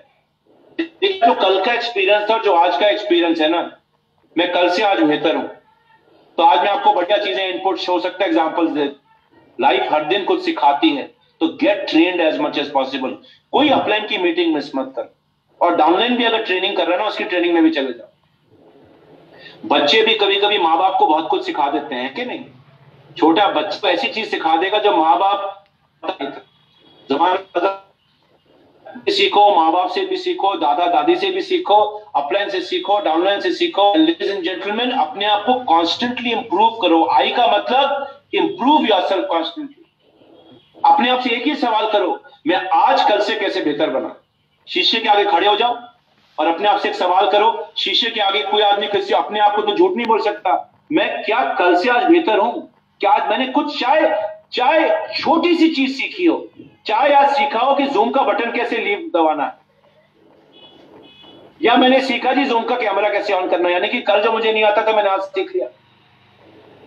[SPEAKER 1] जो कल का एक्सपीरियंस था और जो आज का एक्सपीरियंस है ना, मैं कल से आज बेहतर हूं। तो आज मैं आपको बढ़िया चीजें इनपुट हो सकता है एग्जांपल्स दे। लाइफ हर दिन कुछ सिखाती है, तो get trained as much as possible. कोई अपलाइन की मीटिंग मिस मत कर, और डाउनलाइन भी अगर ट्रेनिंग कर रहा है ना, उसकी ट्रेनिंग में भी चले जाओ। बच्चे भी कभी कभी माँ बाप को बहुत कुछ सिखा देते हैं कि नहीं। छोटा बच्चा को ऐसी चीज सिखा देगा जो माँ बाप जमाना सीखो, माँ बाप से भी सीखो, दादा दादी से भी सीखो, अपलाइन से सीखो, डाउनलाइन से सीखो। लेडीज एंड जेंटलमैन, अपने आप को कॉन्स्टेंटली इंप्रूव करो। आई का मतलब इंप्रूव योरसेल्फ कॉन्स्टेंटली। अपने आप से एक ही सवाल करो, मैं आज कल से कैसे बेहतर बना। शीशे के आगे खड़े हो जाओ और अपने आप से एक सवाल करो, शीशे के आगे कोई आदमी किसी अपने आप को तो झूठ नहीं बोल सकता, मैं क्या कल से आज बेहतर हूं, क्या आज मैंने कुछ चाहे छोटी सी चीज सीखी हो, चाहे आज सीखा हो कि जूम का बटन कैसे लीव दबाना है, या मैंने सीखा जी जूम का कैमरा कैसे ऑन करना है, यानी कि कल जो मुझे नहीं आता था मैंने आज सीख लिया।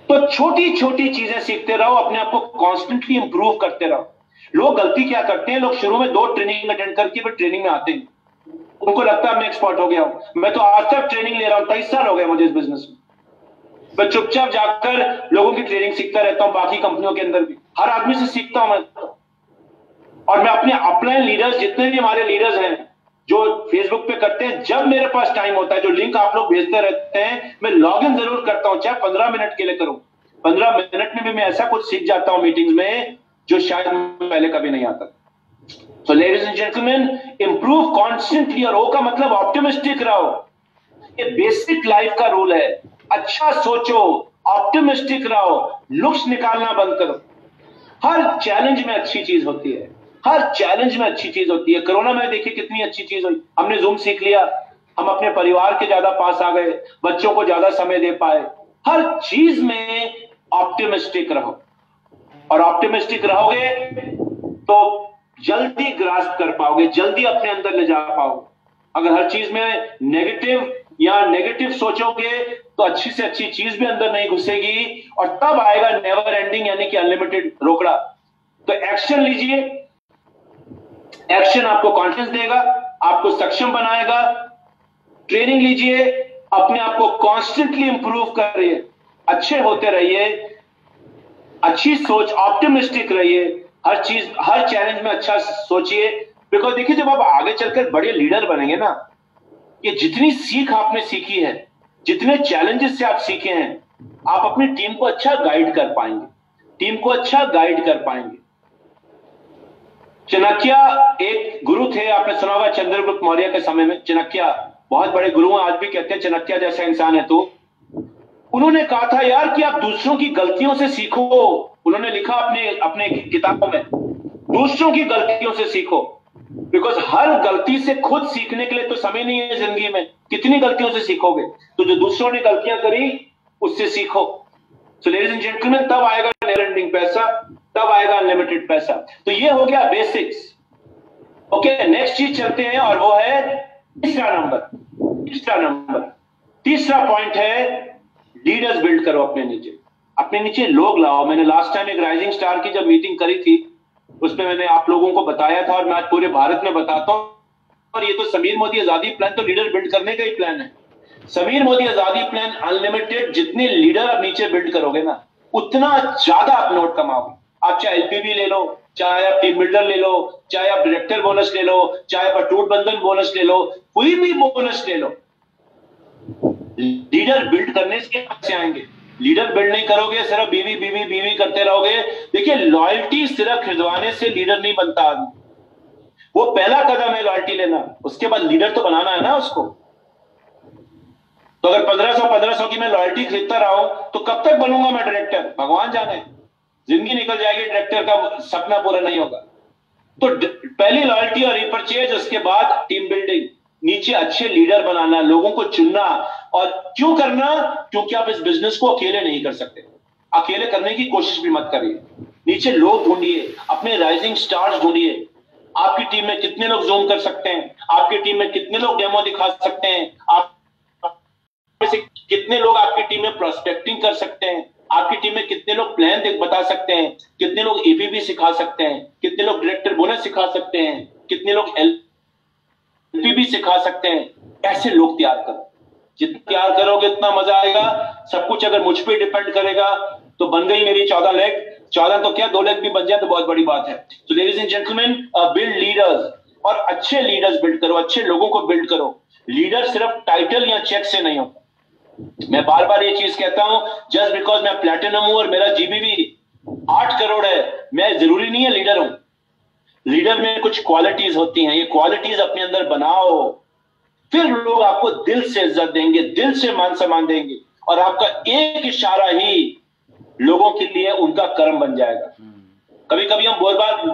[SPEAKER 1] तो छोटी छोटी चीजें सीखते रहो, अपने आप को कॉन्स्टेंटली इंप्रूव करते रहो। लोग गलती क्या करते हैं, लोग शुरू में 2 ट्रेनिंग अटेंड करके फिर ट्रेनिंग में आते हैं, उनको लगता है मैं एक्सपर्ट हो गया हूं। मैं तो आज तक ट्रेनिंग ले रहा हूं, 23 साल हो गए मुझे इस बिजनेस में। मैं चुपचाप जाकर लोगों की ट्रेनिंग सीखता रहता हूं, बाकी कंपनियों के अंदर भी हर आदमी से सीखता हूं मैं। और मैं अपने अपलाइन लीडर्स, जितने भी हमारे लीडर्स हैं जो फेसबुक पे करते हैं, जब मेरे पास टाइम होता है, जो लिंक आप लोग भेजते रहते हैं, मैं लॉग इन जरूर करता हूं, चाहे 15 मिनट के लिए करूं। 15 मिनट में भी मैं ऐसा कुछ सीख जाता हूं मीटिंग्स में जो शायद पहले कभी नहीं आता। So ladies and gentlemen, improve constantly और O का मतलब ऑप्टिमिस्टिक रहो। ये बेसिक लाइफ का रूल है। अच्छा सोचो, ऑप्टिमिस्टिक रहो, लुक्स निकालना बंद करो। हर चैलेंज में अच्छी चीज होती है, हर चैलेंज में अच्छी चीज होती है। कोरोना में देखिए कितनी अच्छी चीज हुई, हमने जूम सीख लिया, हम अपने परिवार के ज्यादा पास आ गए, बच्चों को ज्यादा समय दे पाए। हर चीज में ऑप्टिमिस्टिक रहो, और ऑप्टिमिस्टिक रहोगे तो जल्दी ग्रास्प कर पाओगे, जल्दी अपने अंदर ले जा पाओगे। अगर हर चीज में नेगेटिव सोचोगे तो अच्छी से अच्छी चीज भी अंदर नहीं घुसेगी, और तब आएगा नेवर एंडिंग यानी कि अनलिमिटेड रोकड़ा। तो एक्शन लीजिए, एक्शन आपको कॉन्फिडेंस देगा, आपको सक्षम बनाएगा। ट्रेनिंग लीजिए, अपने आप को कॉन्स्टेंटली इंप्रूव करिए, अच्छे होते रहिए, अच्छी सोच, ऑप्टिमिस्टिक रहिए, हर चैलेंज में अच्छा सोचिए। बिकॉज देखिए, जब आप आगे चलकर बड़े लीडर बनेंगे ना, ये जितनी सीख आपने सीखी है, जितने चैलेंजेस से आप सीखे हैं, आप अपनी टीम को अच्छा गाइड कर पाएंगे, टीम को अच्छा गाइड कर पाएंगे। चाणक्य एक गुरु थे, आपने सुना होगा चंद्रगुप्त मौर्य के समय में। चाणक्य बहुत बड़े गुरु हैं, आज भी कहते हैं चाणक्य जैसा इंसान है तो। उन्होंने कहा था यार कि आप दूसरों की गलतियों से सीखो। उन्होंने लिखा अपने किताबों में, दूसरों की गलतियों से सीखो। बिकॉज हर गलती से खुद सीखने के लिए तो समय नहीं है जिंदगी में, कितनी गलतियों से सीखोगे? तो जो दूसरों ने गलतियां करी उससे सीखो। सो लेडीज एंड जेंटलमैन, तब आएगा नेवर एंडिंग पैसा, तब आएगा अनलिमिटेड पैसा। तो ये हो गया बेसिक्स। ओके, नेक्स्ट चीज चलते हैं, और वो है तीसरा नंबर। तीसरा पॉइंट है लीडर्स बिल्ड करो अपने नीचे लोग लाओ। मैंने लास्ट टाइम एक राइजिंग स्टार की जब मीटिंग करी थी, उसमें मैंने आप लोगों को बताया था, और मैं आज पूरे भारत में बताता हूं। और ये तो समीर मोदी आजादी प्लान तो लीडर बिल्ड करने का ही प्लान है। समीर मोदी आजादी प्लान अनलिमिटेड। जितने लीडर आप नीचे बिल्ड करोगे ना, उतना ज्यादा आप नोट कमाओगे। आप चाहे एलपीबी ले लो, चाहे आप टीम बिल्डर ले लो, चाहे आप डायरेक्टर बोनस ले लो, चाहे आप अटूट बंधन बोनस ले लो, कोई भी बोनस ले लो, लीडर बिल्ड करने से पैसे आएंगे। लीडर बिल्ड नहीं करोगे, सिर्फ बीवी करते रहोगे। देखिए, लॉयल्टी सिर्फ खरीदवाने से लीडर नहीं बनता आदमी। वो पहला कदम है लॉयल्टी लेना, उसके बाद लीडर तो बनाना है ना उसको। तो अगर 1500 की मैं लॉयल्टी खरीदता रहा हूं तो कब तक बनूंगा मैं डायरेक्टर? भगवान जाने, जिंदगी निकल जाएगी, डायरेक्टर का सपना पूरा नहीं होगा। तो पहली लॉयल्टी और रिपर्चेज, उसके बाद टीम बिल्डिंग, नीचे अच्छे लीडर बनाना, लोगों को चुनना। और क्यों करना? क्योंकि आप इस बिजनेस को अकेले नहीं कर सकते, अकेले करने की कोशिश भी मत करिए। नीचे लोग ढूंढिए, अपने राइजिंग स्टार्स ढूंढिए। आपकी टीम में कितने लोग जूम कर सकते हैं? आपकी टीम में कितने लोग डेमो दिखा सकते हैं? आप में से कितने लोग आपकी टीम में प्रोस्पेक्टिंग कर सकते हैं? आपकी टीम में कितने लोग प्लान बता सकते हैं? कितने लोग एपीबी सिखा सकते हैं? कितने लोग डायरेक्टर बोनस सिखा सकते हैं? कितने लोग एलपीबी सिखा सकते हैं? ऐसे लोग तैयार करो। जितना तैयार करोगे उतना मजा आएगा। सब कुछ अगर मुझ पे डिपेंड करेगा तो बन गई मेरी 14 लेग। 14 तो क्या, 2 लेग भी बन जाए तो बहुत बड़ी बात है। तो ladies and gentleman, build leaders, और अच्छे लीडर्स बिल्ड करो, अच्छे लोगों को बिल्ड करो। लीडर सिर्फ टाइटल या चेक से नहीं होता। मैं बार बार ये चीज कहता हूं, जस्ट बिकॉज मैं प्लैटिनम हूं और मेरा जीबीवी 8 करोड़ है, मैं जरूरी नहीं है लीडर हूं। लीडर में कुछ क्वालिटीज होती हैं, ये क्वालिटीज अपने अंदर बनाओ, फिर लोग आपको दिल से इज्जत देंगे, दिल से मान सम्मान देंगे, और आपका एक इशारा ही लोगों के लिए उनका कर्म बन जाएगा। कभी कभी हम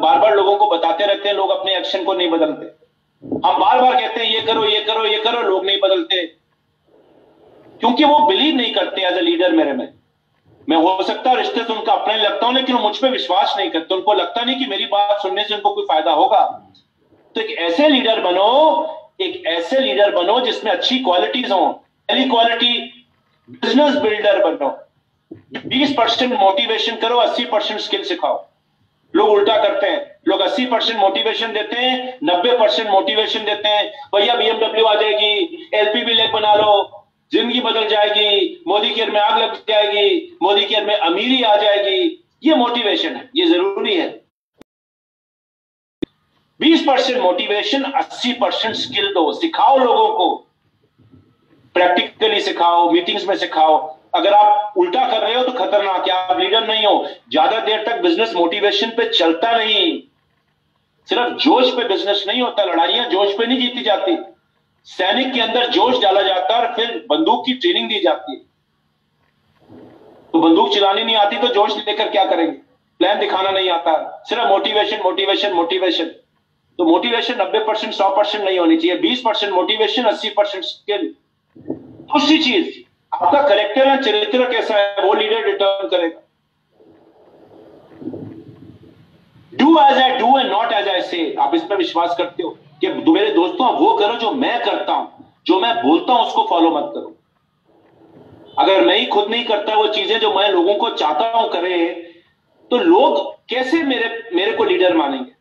[SPEAKER 1] बार बार लोगों को बताते रहते हैं, लोग अपने एक्शन को नहीं बदलते। हम बार बार कहते हैं ये करो ये करो ये करो, लोग नहीं बदलते, क्योंकि वो बिलीव नहीं करते एज ए लीडर मेरे में। मैं हो सकता है रिश्ते से उनका अपना लगता हूं, लेकिन वो मुझ पर विश्वास नहीं करते। उनको लगता नहीं कि मेरी बात सुनने से उनको कोई फायदा होगा। तो एक ऐसे लीडर बनो जिसमें अच्छी क्वालिटीज हो। पहली क्वालिटी, बिजनेस बिल्डर बनो। 20% मोटिवेशन करो, 80% स्किल सिखाओ। लोग उल्टा करते हैं, लोग 80% मोटिवेशन देते हैं, 90% मोटिवेशन देते हैं। भैया BMW आ जाएगी, एलपीबी लेग बना लो, जिंदगी बदल जाएगी, मोदी केयर में आग लग जाएगी, मोदी केयर में अमीरी आ जाएगी। ये मोटिवेशन है, ये जरूरी है। 20% मोटिवेशन, 80% स्किल दो, सिखाओ लोगों को, प्रैक्टिकली सिखाओ, मीटिंग्स में सिखाओ। अगर आप उल्टा कर रहे हो तो खतरनाक है, आप लीडर नहीं हो। ज्यादा देर तक बिजनेस मोटिवेशन पे चलता नहीं। सिर्फ जोश पे बिजनेस नहीं होता, लड़ाइयां जोश पे नहीं जीती जाती। सैनिक के अंदर जोश डाला जाता है और फिर बंदूक की ट्रेनिंग दी जाती है। तो बंदूक चलानी नहीं आती तो जोश लेकर क्या करेंगे? प्लान दिखाना नहीं आता, सिर्फ मोटिवेशन मोटिवेशन मोटिवेशन। तो मोटिवेशन 90% 100% नहीं होनी चाहिए, 20% मोटिवेशन, 80% स्किल। दूसरी चीज, आपका करेक्टर है, चरित्र कैसा है, वो लीडर डिटर्मिन करेगा। Do as I do and not as I say. आप इस पर विश्वास करते हो कि मेरे दोस्तों वो करो जो मैं करता हूं, जो मैं बोलता हूं उसको फॉलो मत करो। अगर मैं ही खुद नहीं करता वो चीजें जो मैं लोगों को चाहता हूं करे, तो लोग कैसे मेरे को लीडर मानेंगे?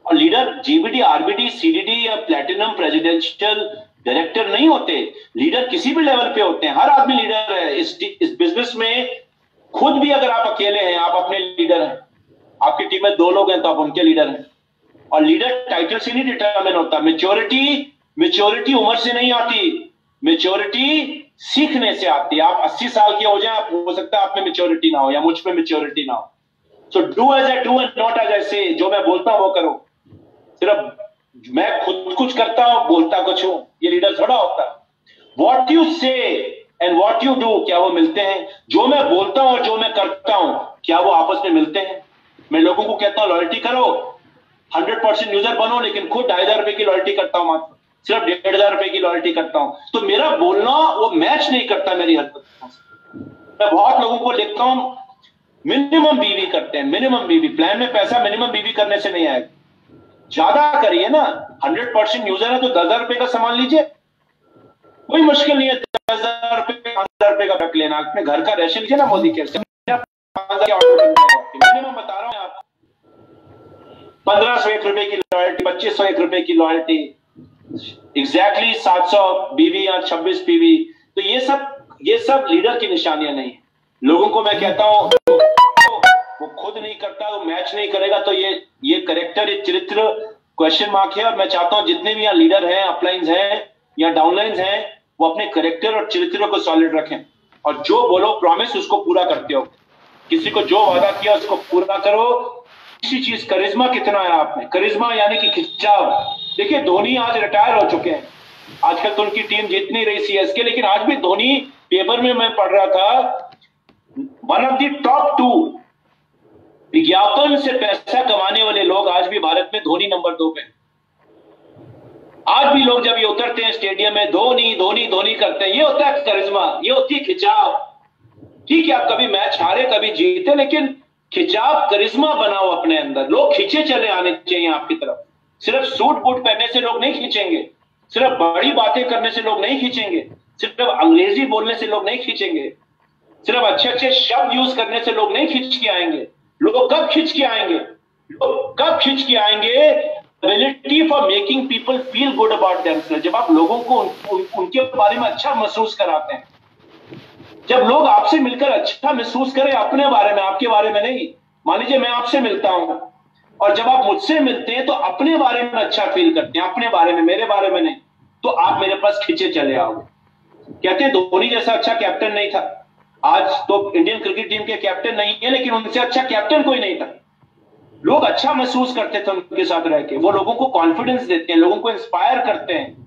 [SPEAKER 1] और लीडर जीबीडी, आरबीडी, सीडीडी या प्लैटिनम प्रेसिडेंशियल डायरेक्टर नहीं होते। लीडर किसी भी लेवल पे होते हैं, हर आदमी लीडर है इस बिजनेस में। खुद भी अगर आप अकेले हैं, आप अपने लीडर हैं। आपकी टीम में 2 लोग हैं तो आप उनके लीडर हैं। और लीडर टाइटल से नहीं डिटरमिन होता। मेच्योरिटी उम्र से नहीं आती, मेच्योरिटी सीखने से आती है। आप 80 साल के हो जाए, आप हो सकता है आप में मेच्योरिटी ना हो या मुझ में मेच्योरिटी ना हो। So do as I do and not as I say. जो मैं बोलता हूं वो करो। सिर्फ मैं खुद कुछ करता हूं, बोलता कुछ हूं, ये लीडर थोड़ा होता है। वॉट यू से एंड वॉट यू डू, क्या वो मिलते हैं? जो मैं बोलता हूं और जो मैं करता हूं, क्या वो आपस में मिलते हैं? मैं लोगों को कहता हूं लॉयल्टी करो, 100% यूजर बनो, लेकिन खुद 2,500 रुपए की लॉयल्टी करता हूं, मात्र सिर्फ 1,500 रुपए की लॉयल्टी करता हूं। तो मेरा बोलना वो मैच नहीं करता मेरी हरकतों से। मैं बहुत लोगों को लिखता हूं मिनिमम बीवी करते हैं, मिनिमम बीवी। प्लान में पैसा मिनिमम बीवी करने से नहीं आएगा, ज्यादा करिए ना। 100% यूजर है तो 10,000 रुपए का सामान लीजिए, कोई मुश्किल नहीं है। 10,000 रुपए 5,000 रुपए का पैक लेना, अपने घर का राशन लीजिए ना मोदी केयर से। मिनिमम बता रहा हूं आप, 1,501 रुपए की लॉयल्टी, 2,501 रुपए की लॉयल्टी, एग्जैक्टली 700 बीवी या 26 बीवी। तो ये सब लीडर की निशानियां नहीं है। लोगों को मैं कहता हूं वो खुद नहीं करता, वो मैच नहीं करेगा, तो ये करेक्टर, ये चरित्र क्वेश्चन मार्क है। और मैं चाहता हूं जितने भी यहाँ लीडर हैं, अपलाइंस हैं या डाउनलाइंस हैं, वो अपने करेक्टर और चरित्र को सॉलिड रखें और जो बोलो प्रॉमिस उसको पूरा करते हो। किसी को जो वादा किया उसको पूरा करो। इसी चीज, करिश्मा कितना है आप में? करिश्मा यानी कि खिंचाव। देखिए धोनी आज रिटायर हो चुके हैं, आजकल तो उनकी टीम जीत नहीं रही सीएसके, लेकिन आज भी धोनी, पेपर में मैं पढ़ रहा था, वन ऑफ द टॉप 2 विज्ञापन से पैसा कमाने वाले लोग आज भी भारत में धोनी नंबर 2 पे। आज भी लोग जब ये उतरते हैं स्टेडियम में, धोनी धोनी धोनी करते हैं। ये होता है करिश्मा, ये होती है खिंचाव। ठीक है आप कभी मैच हारे कभी जीते, लेकिन खिंचाव, करिश्मा बनाओ अपने अंदर। लोग खींचे चले आने चाहिए आपकी तरफ। सिर्फ सूट बूट पहनने से लोग नहीं खींचेंगे, सिर्फ बड़ी बातें करने से लोग नहीं खींचेंगे, सिर्फ अंग्रेजी बोलने से लोग नहीं खींचेंगे, सिर्फ अच्छे अच्छे शब्द यूज करने से लोग नहीं खींच के आएंगे। लोग कब खींच के आएंगे? लोग कब खींच के आएंगे? Ability for making people feel good about themselves. जब आप लोगों को उनके बारे में अच्छा महसूस कराते हैं, जब लोग आपसे मिलकर अच्छा महसूस करें अपने बारे में, आपके बारे में नहीं। मान लीजिए मैं आपसे मिलता हूं और जब आप मुझसे मिलते हैं तो अपने बारे में अच्छा फील करते हैं, अपने बारे में, मेरे बारे में नहीं, तो आप मेरे पास खींचे चले आओगे। कहते हैं धोनी जैसा अच्छा कैप्टन नहीं था। आज तो इंडियन क्रिकेट टीम के कैप्टन नहीं है, लेकिन उनसे अच्छा कैप्टन कोई नहीं था। लोग अच्छा महसूस करते थे उनके साथ रह के। वो लोगों को कॉन्फिडेंस देते हैं, लोगों को इंस्पायर करते हैं,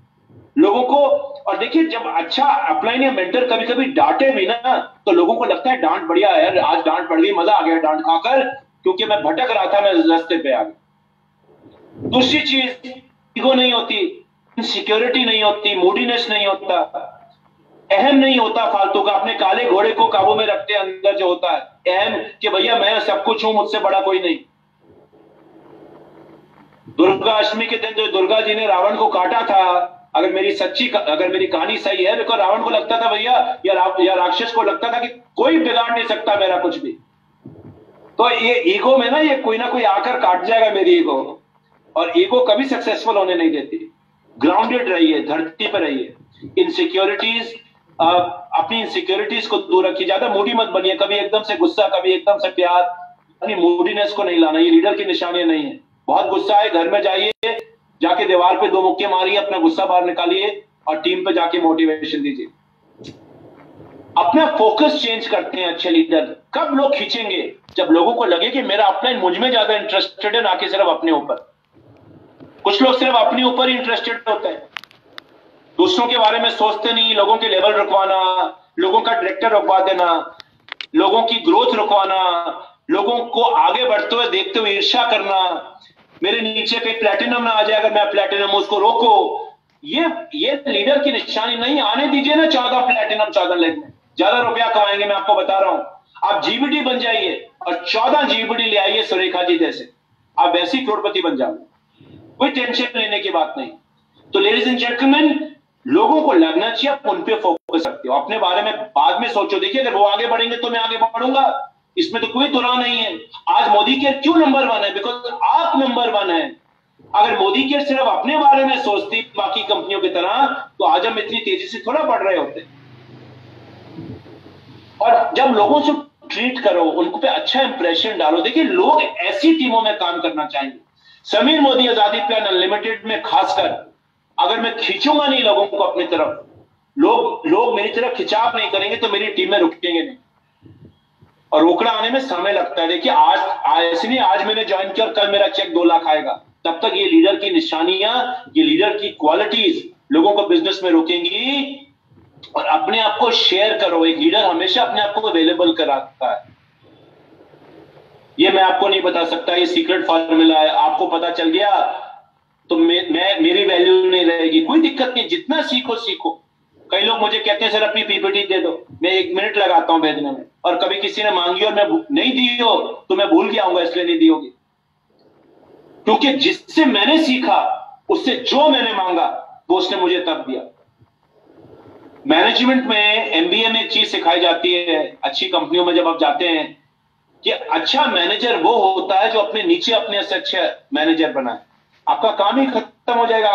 [SPEAKER 1] लोगों को। और देखिए जब अच्छा अपलाइन या मेंटर कभी कभी डांटे भी ना, तो लोगों को लगता है डांट बढ़िया है यार, आज डांट पड़ गई, मजा आ गया डांट खाकर, क्योंकि मैं भटक रहा था, मैं रास्ते पे आ गया। दूसरी चीज, ईगो नहीं होती, इनसिक्योरिटी नहीं होती, मूडीनेस नहीं होता, अहम नहीं होता फालतू का। अपने काले घोड़े को काबू में रखते हैं अंदर जो होता है अहम, कि भैया मैं सब कुछ हूं, मुझसे बड़ा कोई नहीं। दुर्गा अष्टमी के दिन जो दुर्गा जी ने रावण को काटा था, अगर मेरी कहानी सही है, देखो रावण को लगता था भैया, या राक्षस को लगता था कि कोई बिगाड़ नहीं सकता मेरा कुछ भी। तो ये ईगो में ना कोई ना कोई आकर काट जाएगा मेरी ईगो, और ईगो कभी सक्सेसफुल होने नहीं देती। ग्राउंडेड रहिए, धरती पर रहिए। इनसिक्योरिटीज, अपनी इनसिक्योरिटीज को दूर रखिए, ज्यादा मूडी मत बनिए, कभी एकदम से गुस्सा, कभी एकदम से प्यार। अपनी मूडीनेस को नहीं लाना, ये लीडर की निशानी नहीं है। बहुत गुस्सा है, घर में जाइए, जाके दीवार पे 2 मुक्के मारिए, अपना गुस्सा बाहर निकालिए और टीम पे जाके मोटिवेशन दीजिए। अपना फोकस चेंज करते हैं अच्छे लीडर। कब लोग खींचेंगे? जब लोगों को लगे कि मेरा अपलाइन मुझ में ज्यादा इंटरेस्टेड है, ना कि सिर्फ अपने ऊपर। कुछ लोग सिर्फ अपने ऊपर ही इंटरेस्टेड होते हैं, दूसरों के बारे में सोचते नहीं। लोगों के लेवल रुकवाना, लोगों का डायरेक्टर रुकवा देना, लोगों की ग्रोथ रुकवाना, लोगों को आगे बढ़ते हुए देखते हुए ईर्ष्या करना, मेरे नीचे कहीं प्लेटिनम ना आ जाए, अगर मैं प्लेटिनम उसको रोको। ये लीडर की निशानी नहीं। आने दीजिए ना 14 प्लेटिनम 14 लेग में, ज्यादा रुपया कमाएंगे, मैं आपको बता रहा हूं। आप जीबीडी बन जाइए और 14 जीबीडी ले आइए सुरेखा जी जैसे, आप वैसे ही करोड़पति बन जाओगे, कोई टेंशन लेने की बात नहीं। तो लेडीज एंड जेंटलमैन, लोगों को लगना चाहिए आप उन पे फोकस रखते हो, अपने बारे में बाद में सोचो। देखिए अगर वो आगे बढ़ेंगे तो मैं आगे बढ़ूंगा, इसमें तो कोई तुरा नहीं है। आज मोदी केयर क्यों नंबर 1 है? बिकॉज आप नंबर 1 है। अगर मोदी केयर सिर्फ अपने बारे में सोचती बाकी कंपनियों की तरह, तो आज हम इतनी तेजी से थोड़ा बढ़ रहे होते। और जब लोगों से ट्रीट करो, उनको पे अच्छा इंप्रेशन डालो। देखिए लोग ऐसी टीमों में काम करना चाहेंगे। समीर मोदी आजादी प्लान अनलिमिटेड में खासकर अगर मैं खींचूंगा नहीं लोगों को अपनी तरफ, लोग मेरी तरफ खिंचाव नहीं करेंगे तो मेरी टीम में रुकेंगे नहीं, और रोकड़ा आने में समय लगता है। देखिए आज ऐसे नहीं, आज मैंने ज्वाइन किया और कल मेरा चेक 2 लाख आएगा। तब तक ये लीडर की निशानियां, ये लीडर की क्वालिटीज लोगों को बिजनेस में रोकेंगी। और अपने आप को शेयर करो। एक लीडर हमेशा अपने आप को अवेलेबल कराता है। ये मैं आपको नहीं बता सकता, ये सीक्रेट फॉर्मूला है। आपको पता चल गया तो मेरी वैल्यू नहीं रहेगी। कोई दिक्कत नहीं, जितना सीखो सीखो। कई लोग मुझे कहते हैं सर अपनी पीपीटी दे दो, मैं 1 मिनट लगाता हूं भेजने में, और कभी किसी ने मांगी और मैं नहीं दी हो तो मैं भूल गया हूंगा, इसलिए नहीं दी होगी। क्योंकि जिससे मैंने सीखा, उससे जो मैंने मांगा वो उसने मुझे तब दिया। मैनेजमेंट में एमबीए में एक चीज सिखाई जाती है अच्छी कंपनियों में जब आप जाते हैं, कि अच्छा मैनेजर वो होता है जो अपने नीचे अपने से अच्छा मैनेजर बनाए। आपका काम ही खत्म हो जाएगा।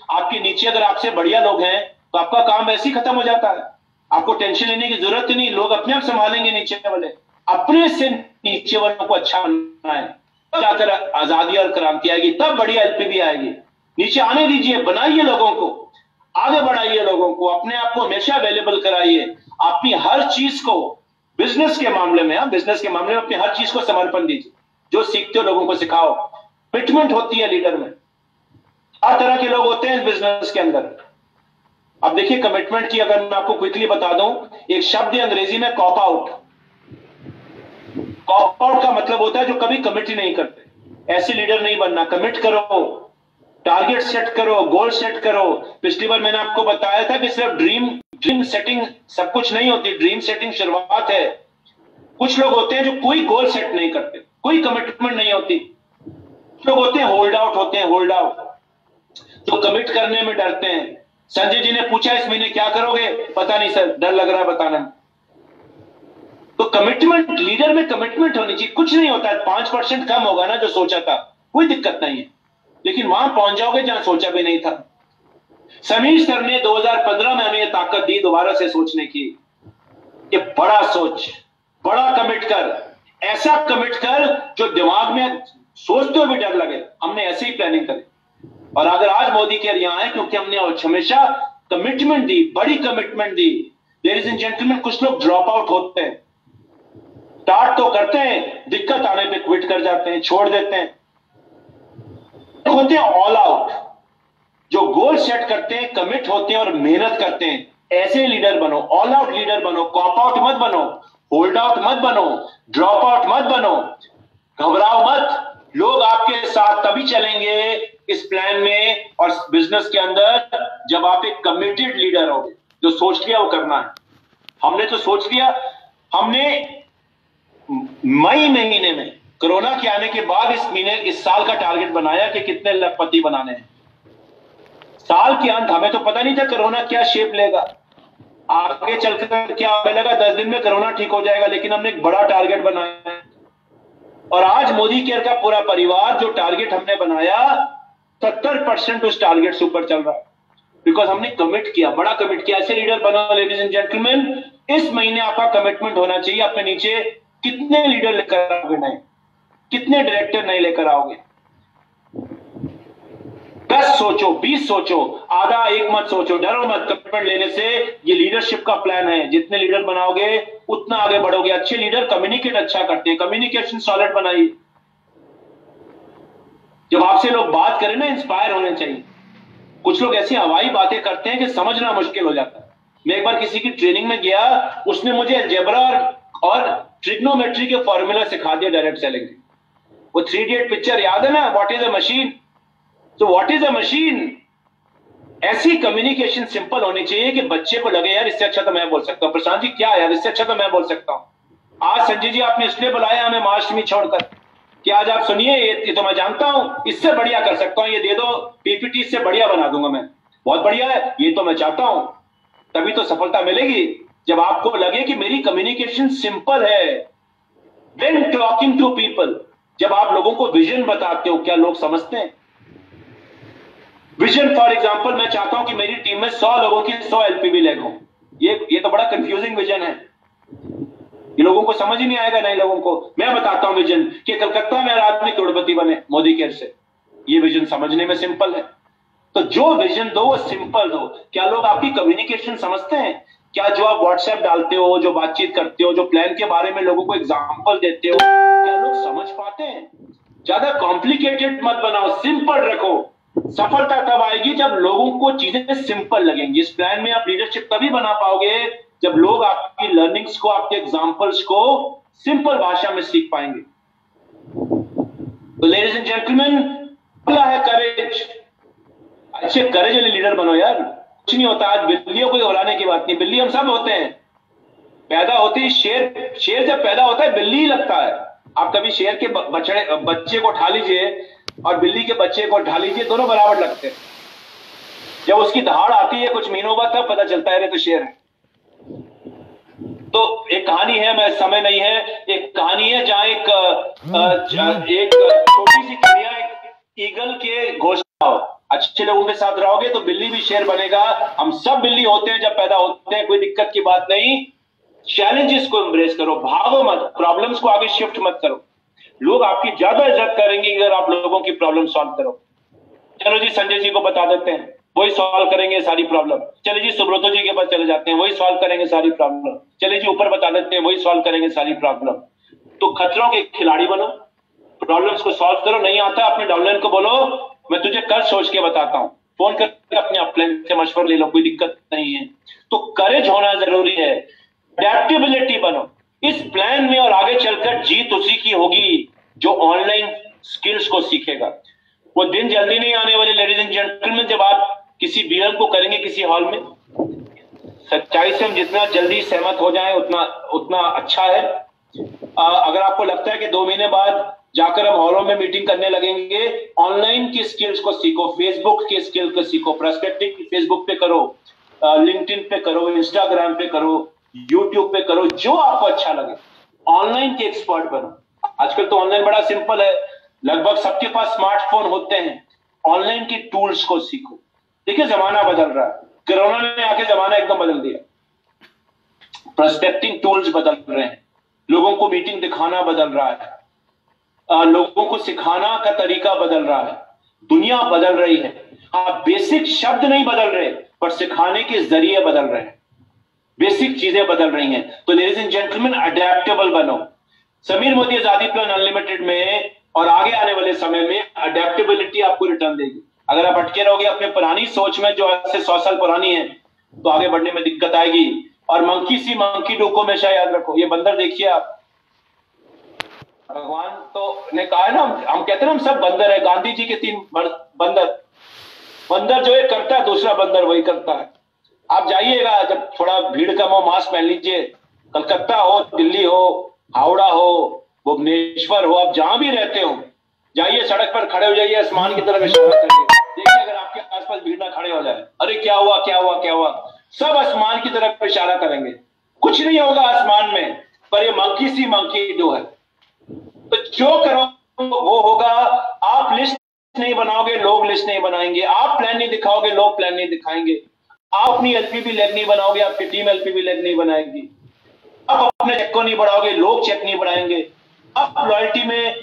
[SPEAKER 1] आपके नीचे अगर आपसे बढ़िया लोग हैं तो आपका काम वैसे ही खत्म हो जाता है। आपको टेंशन लेने की जरूरत नहीं, लोग अपने आप संभालेंगे। नीचे वाले अपने से नीचे वालों को अच्छा बनना है, तब जाकर आजादी और क्रांति आएगी, तब बढ़िया एलपीबी आएगी। नीचे आने दीजिए, बनाइए लोगों को, आगे बढ़ाइए लोगों को, अपने आप को हमेशा अवेलेबल कराइए। अपनी हर चीज को बिजनेस के मामले में, बिजनेस के मामले में अपनी हर चीज को समर्पण दीजिए। जो सीखते हो लोगों को सिखाओ। कमिटमेंट होती है लीडर में। हर तरह के लोग होते हैं बिजनेस के अंदर। अब देखिए कमिटमेंट की अगर मैं आपको क्विकली बता दूं, एक शब्द है अंग्रेजी में कॉप आउट। कॉप आउट का मतलब होता है जो कभी कमिट ही नहीं करते। ऐसे लीडर नहीं बनना। कमिट करो, टारगेट सेट करो, गोल सेट करो। पिछली बार मैंने आपको बताया था कि सिर्फ ड्रीम सेटिंग सब कुछ नहीं होती। ड्रीम सेटिंग शुरुआत है। कुछ लोग होते हैं जो कोई गोल सेट नहीं करते, कोई कमिटमेंट नहीं होती। कुछ लोग होते हैं होल्ड आउट होते हैं, होल्ड आउट, जो कमिट करने में डरते हैं। संजय जी ने पूछा इस महीने क्या करोगे? पता नहीं सर, डर लग रहा है बताने में। तो कमिटमेंट, लीडर में कमिटमेंट होनी चाहिए। कुछ नहीं होता है, 5% कम होगा ना जो सोचा था, कोई दिक्कत नहीं है, लेकिन वहां पहुंच जाओगे जहां सोचा भी नहीं था। समीर सर ने 2015 में हमें यह ताकत दी दोबारा से सोचने की कि बड़ा सोच, बड़ा कमिट कर, ऐसा कमिट कर जो दिमाग में सोचते हुए भी डर लगे। हमने ऐसे ही प्लानिंग करी, और अगर आज मोदी केयर यहां है क्योंकि हमने हमेशा कमिटमेंट दी, बड़ी commitment the. Ladies and gentleman, कुछ लोग ड्रॉप आउट होते हैं, स्टार्ट तो करते हैं, दिक्कत आने पे क्विट कर जाते हैं, छोड़ देते हैं। होते हैं ऑल आउट, जो गोल सेट करते हैं, कमिट होते हैं और मेहनत करते हैं। ऐसे लीडर बनो, ऑल आउट लीडर बनो। कॉप आउट मत बनो, होल्ड आउट मत बनो, ड्रॉप आउट मत बनो। घबराओ मत, लोग आपके साथ तभी चलेंगे इस प्लान में और बिजनेस के अंदर जब आप एक कमिटेड लीडर हो, जो सोच लिया वो करना है। हमने तो सोच लिया। हमने मई महीने में कोरोना के आने के बाद इस साल का टारगेट बनाया कि कितने लखपति बनाने हैं। साल के अंत हमें तो पता नहीं था कोरोना क्या शेप लेगा, आगे चलकर क्या हमें लगा 10 दिन में कोरोना ठीक हो जाएगा, लेकिन हमने एक बड़ा टारगेट बनाया। और आज मोदी केयर का पूरा परिवार जो टारगेट हमने बनाया 70% उस टारगेट से ऊपर चल रहा है, बिकॉज हमने कमिट किया, बड़ा कमिट किया। ऐसे लीडर बना। लेडीज एंड जेंटलमैन, इस महीने आपका कमिटमेंट होना चाहिए। अपने नीचे कितने लीडर लेकर आओगे नए, कितने डायरेक्टर नए लेकर आओगे? 10 सोचो, 20 सोचो, आधा एक मत सोचो। डरो मत कमिटमेंट लेने से। ये लीडरशिप का प्लान है। जितने लीडर बनाओगे उतना आगे बढ़ोगे। अच्छे लीडर कम्युनिकेट अच्छा करते हैं, कम्युनिकेशन सॉलिड बनाइए। जब आपसे लोग बात करें ना, इंस्पायर होने चाहिए। कुछ लोग ऐसी हवाई बातें करते हैं कि समझना मुश्किल हो जाता है। मैं एक बार किसी की ट्रेनिंग में गया, उसने मुझे अलजेब्रा और ट्रिग्नोमेट्री के फॉर्मूला सिखा दिया डायरेक्ट सेलिंग। वो 3 इडियट पिक्चर याद है ना, व्हाट इज अ मशीन? तो व्हाट इज अ मशीन? ऐसी कम्युनिकेशन सिंपल होनी चाहिए कि बच्चे को लगे यार इससे अच्छा तो मैं बोल सकता हूं। प्रशांत जी क्या यार, इससे अच्छा तो मैं बोल सकता हूं। आज संजय जी आपने इसलिए बुलाया हमें महाअष्टमी छोड़कर कि आज आप सुनिए, ये तो मैं जानता हूं, इससे बढ़िया कर सकता हूं, ये दे दो पीपीटी, इससे बढ़िया बना दूंगा मैं, बहुत बढ़िया है, ये तो मैं चाहता हूं। तभी तो सफलता मिलेगी जब आपको लगे कि मेरी कम्युनिकेशन सिंपल है। व्हेन टॉकिंग टू पीपल, जब आप लोगों को विजन बताते हो, क्या लोग समझते हैं? विजन फॉर एग्जांपल, मैं चाहता हूं कि मेरी टीम में 100 लोगों की 100 एलपीवी लेग हो। ये तो बड़ा कंफ्यूजिंग विजन है, ये लोगों को समझ ही नहीं आएगा। नए लोगों को मैं बताता हूं विजन कि कलकत्ता में हर आदमी करोड़पति बने मोदी केयर से। ये विजन समझने में सिंपल है। तो जो विजन दो वो सिंपल दो। क्या लोग आपकी कम्युनिकेशन समझते हैं? क्या जो आप व्हाट्सएप डालते हो, जो बातचीत करते हो, जो प्लान के बारे में लोगों को एग्जांपल देते हो, क्या लोग समझ पाते हैं? ज्यादा कॉम्प्लिकेटेड मत बनाओ, सिंपल रखो। सफलता तब आएगी जब लोगों को चीजें सिंपल लगेंगी। इस प्लान में आप लीडरशिप तभी बना पाओगे जब लोग आपकी लर्निंग्स को, आपके एग्जांपल्स को सिंपल भाषा में सीख पाएंगे। तो लेडीज एंड जेंटलमैन, पहला है करेज। अच्छे करेज वाले लीडर बनो यार। कुछ नहीं होता, आज बिल्लियों को घबराने की बात नहीं, बिल्ली हम सब होते हैं। पैदा होते ही शेर जब पैदा होता है बिल्ली ही लगता है। आप कभी शेर के बच्चे को उठा लीजिए और बिल्ली के बच्चे को उठा लीजिए, दोनों बराबर लगते हैं। जब उसकी दहाड़ आती है कुछ महीनों बाद, तब पता चलता है तो शेर है। तो एक कहानी है, मैं समय नहीं है, एक कहानी है जहां एक छोटी सी चिड़िया ईगल के घोंसला हो। अच्छे लोगों के साथ रहोगे तो बिल्ली भी शेर बनेगा। हम सब बिल्ली होते हैं जब पैदा होते हैं, कोई दिक्कत की बात नहीं। चैलेंजेस को एम्ब्रेस करो, भागो मत, प्रॉब्लम्स को आगे शिफ्ट मत करो। लोग आपकी ज्यादा इज्जत करेंगे अगर आप लोगों की प्रॉब्लम सॉल्व करो। चलो जी संजय जी को बता देते हैं, वही सॉल्व करेंगे सारी प्रॉब्लम। चले जी सुब्रतो जी के पास चले जाते हैं, वही सॉल्व करेंगे सारी प्रॉब्लम। चले जी ऊपर बता देते हैं, वही सॉल्व करेंगे सारी प्रॉब्लम। तो खतरों के खिलाड़ी बनो, प्रॉब्लम्स को सॉल्व करो। नहीं आता अपने डाउनलाइन को बोलो मैं तुझे कल सोच के बताता हूं, फोन करके अपने अपलाइन से मशवरा ले लो, कोई दिक्कत नहीं है। तो करेज होना जरूरी है। अडेप्टेबिलिटी बनो इस प्लान में, और आगे चलकर जीत उसी की होगी जो ऑनलाइन स्किल्स को सीखेगा। वो दिन जल्दी नहीं आने वाले लेडीज एंड जेंटलमैन, जब आप किसी बीरन को करेंगे किसी हॉल में। सच्चाई से हम जितना जल्दी सहमत हो जाएं उतना अच्छा है। अगर आपको लगता है कि 2 महीने बाद जाकर हम हॉलों में मीटिंग करने लगेंगे, ऑनलाइन की स्किल्स को सीखो, फेसबुक के स्किल को सीखो। प्रोस्पेक्टिंग फेसबुक पे करो, लिंक्डइन पे करो, इंस्टाग्राम पे करो, यूट्यूब पे करो, जो आपको अच्छा लगे। ऑनलाइन के एक्सपर्ट बनो। आजकल तो ऑनलाइन बड़ा सिंपल है, लगभग सबके पास स्मार्टफोन होते हैं। ऑनलाइन की टूल्स को सीखो। देखिए जमाना बदल रहा है, कोरोना ने आके जमाना एकदम बदल दिया। प्रोस्पेक्टिंग टूल्स बदल रहे हैं, लोगों को मीटिंग दिखाना बदल रहा है, लोगों को सिखाना का तरीका बदल रहा है, दुनिया बदल रही है। हाँ, बेसिक शब्द नहीं बदल रहे, पर सिखाने के जरिए बदल रहे हैं, बेसिक चीजें बदल रही हैं। तो लेडीज एंड जेंटलमैन, अडेप्टेबल बनो। समीर मोदी आजादी प्लान अनलिमिटेड में और आगे आने वाले समय में अडेप्टेबिलिटी आपको रिटर्न देगी। अगर आप अटके रहोगे अपने पुरानी सोच में जो आज से 100 साल पुरानी है, तो आगे बढ़ने में दिक्कत आएगी। और मंकी सी मंकी डू को हमेशा याद रखो। ये बंदर देखिए आप, भगवान तो ने कहा है ना, हम कहते हैं ना हम सब बंदर है। गांधी जी के 3 बंदर जो एक करता है, दूसरा बंदर वही करता है। आप जाइएगा, जब थोड़ा भीड़ कम हो, मास्क पहन लीजिए। कलकत्ता हो, दिल्ली हो, हावड़ा हो, भुवनेश्वर हो, आप जहां भी रहते हो, जाइए सड़क पर खड़े हो जाइए, आसमान की तरफ इशारा करिए। देखिए अगर आपके आसपास भीड़ ना खड़े हो जाए, अरे क्या हुआ क्या हुआ क्या हुआ, सब आसमान की तरफ इशारा करेंगे। कुछ नहीं होगा आसमान में, पर ये मंकी सी मंकी डू है। तो जो करो वो होगा। आप लिस्ट नहीं बनाओगे, लोग लिस्ट नहीं बनाएंगे। आप प्लान नहीं दिखाओगे, लोग प्लान नहीं दिखाएंगे। आप अपनी एलपीवी लेग नहीं बनाओगे, आपकी टीम एलपीवी लेग नहीं बनाएगी। आप अपने चेक को नहीं बढ़ाओगे, लोग चेक नहीं बढ़ाएंगे। आप लॉयल्टी में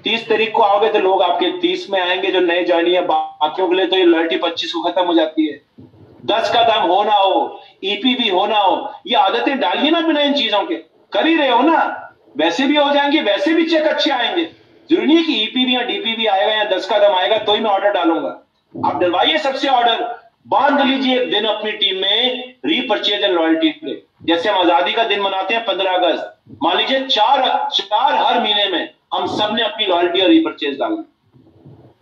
[SPEAKER 1] 30 तारीख को आओगे तो लोग आपके 30 में आएंगे जो नए ज्वाइन है। बाकियों के लिए तो ये लॉयल्टी 25 को खत्म हो जाती है। 10 का दाम हो ना हो, ईपीवी हो ना हो, ये आदतें डालिए ना बिना इन चीजों के। कर ही रहे हो ना, वैसे भी हो जाएंगे, वैसे भी चेक अच्छे आएंगे। जरूरी नहीं कि ईपीवी या डीपीवी आएगा या 10 का दम आएगा तो ही मैं ऑर्डर डालूंगा। आप डलवाइए सबसे ऑर्डर, बांध लीजिए एक दिन अपनी टीम में रीपरचेज एंड लॉयल्टी पे। जैसे हम आजादी का दिन मनाते हैं 15 अगस्त, मान लीजिए चार हर महीने में हम सब ने अपनी लॉयल्टी और रीपरचेज डालनी,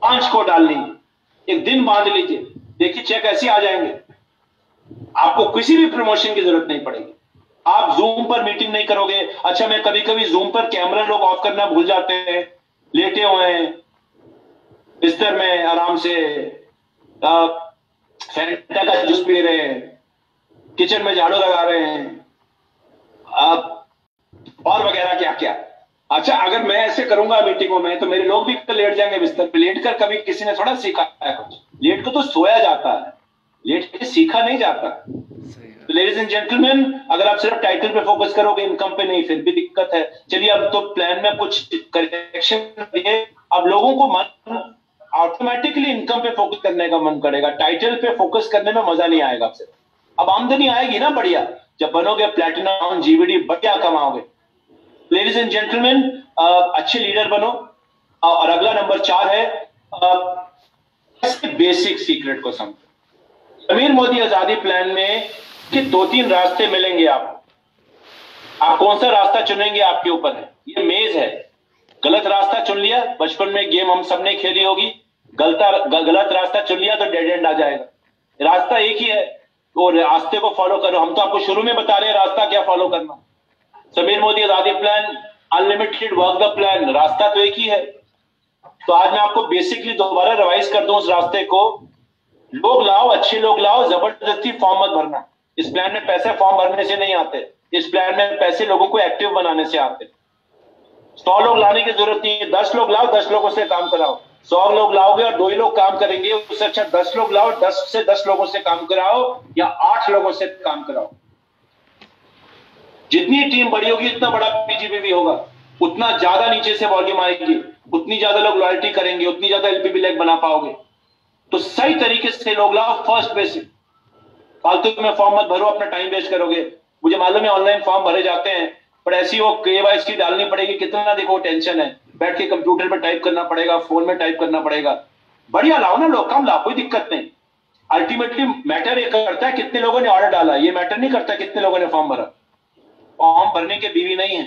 [SPEAKER 1] 5 को डालनी, एक दिन बांध लीजिए, देखिए चेक ऐसे आ जाएंगे। आपको किसी भी प्रमोशन की जरूरत नहीं पड़ेगी। आप जूम पर मीटिंग नहीं करोगे। अच्छा, मैं कभी कभी जूम पर कैमरा लोग ऑफ करना भूल जाते हैं, लेटे हुए हैं बिस्तर में आराम से, फैंटा का जूस पी रहे हैं, किचन में झाड़ू लगा रहे हैं, और वगैरह क्या क्या। अच्छा, अगर मैं ऐसे करूंगा मीटिंगों में तो मेरे लोग भी लेट जाएंगे बिस्तर पे। लेट कर कभी किसी ने थोड़ा सीखा है कुछ, लेट को तो सोया जाता है, लेट के सीखा नहीं जाता। तो लेडीज एंड जेंटलमैन, अगर आप सिर्फ टाइटल पे फोकस करोगे, इनकम पे नहीं, फिर भी दिक्कत है। चलिए, अब तो प्लान में कुछ करेक्शन दिए, अब लोगों को मन ऑटोमेटिकली इनकम पे फोकस करने का मन करेगा, टाइटल पे फोकस करने में मजा नहीं आएगा आपसे। अब आमदनी आएगी ना बढ़िया, जब बनोगे प्लैटिनम जीवीडी बढ़िया कमाओगे। लेडीज एंड जेंटलमैन, अच्छे लीडर बनो। और अगला नंबर 4 है बेसिक सीक्रेट को समझो। समीर मोदी आजादी प्लान में कि 2-3 रास्ते मिलेंगे आपको। आप कौन सा रास्ता चुनेंगे आपके ऊपर है। ये मेज है, गलत रास्ता चुन लिया, बचपन में गेम हम सबने खेली होगी, गलत रास्ता चुन लिया तो डेड एंड आ जाएगा। रास्ता एक ही है, तो रास्ते को फॉलो करो। हम तो आपको शुरू में बता रहे हैं रास्ता क्या फॉलो करना। समीर मोदी आजादी plan, unlimited work the plan, रास्ता तो एक ही है। तो आज मैं आपको बेसिकली दोबारा रिवाइज कर दूं उस रास्ते को। लोग लाओ, अच्छे लोग लाओ, जबरदस्ती फॉर्म मत भरना। इस प्लान में पैसे फॉर्म भरने से नहीं आते, इस प्लान में पैसे लोगों को एक्टिव बनाने से आते। 100 लोग लाने की जरूरत नहीं है, 10 लोग लाओ, 10 लोगों से काम कराओ। 100 लोग लाओगे और 2 ही लोग काम करेंगे, उससे अच्छा 10 लोग लाओ, 10 से 10 लोगों से काम कराओ या 8 लोगों से काम कराओ। जितनी टीम बड़ी होगी उतना बड़ा पीजीपी भी होगा, उतना ज्यादा नीचे से वॉल्यूम आएगी, उतनी ज्यादा लोग लॉयल्टी करेंगे, उतनी ज्यादा एलपीबी लेग बना पाओगे। तो सही तरीके से लोग लाओ, फर्स्ट बेसिक। फालतू में फॉर्म मत भरो, अपना टाइम वेस्ट करोगे। मुझे मालूम है ऑनलाइन फॉर्म भरे जाते हैं, पर ऐसी वो केवाईसी डालनी पड़ेगी, कितना देखो टेंशन है, बैठ के कंप्यूटर पर टाइप करना पड़ेगा, फोन में टाइप करना पड़ेगा। बढ़िया लाओ ना, लोग कम लाओ, कोई दिक्कत नहीं। अल्टीमेटली मैटर ये करता है कितने लोगों ने ऑर्डर डाला, ये मैटर नहीं करता कितने लोगों ने फॉर्म भरा। फॉर्म भरने के बीवी नहीं है।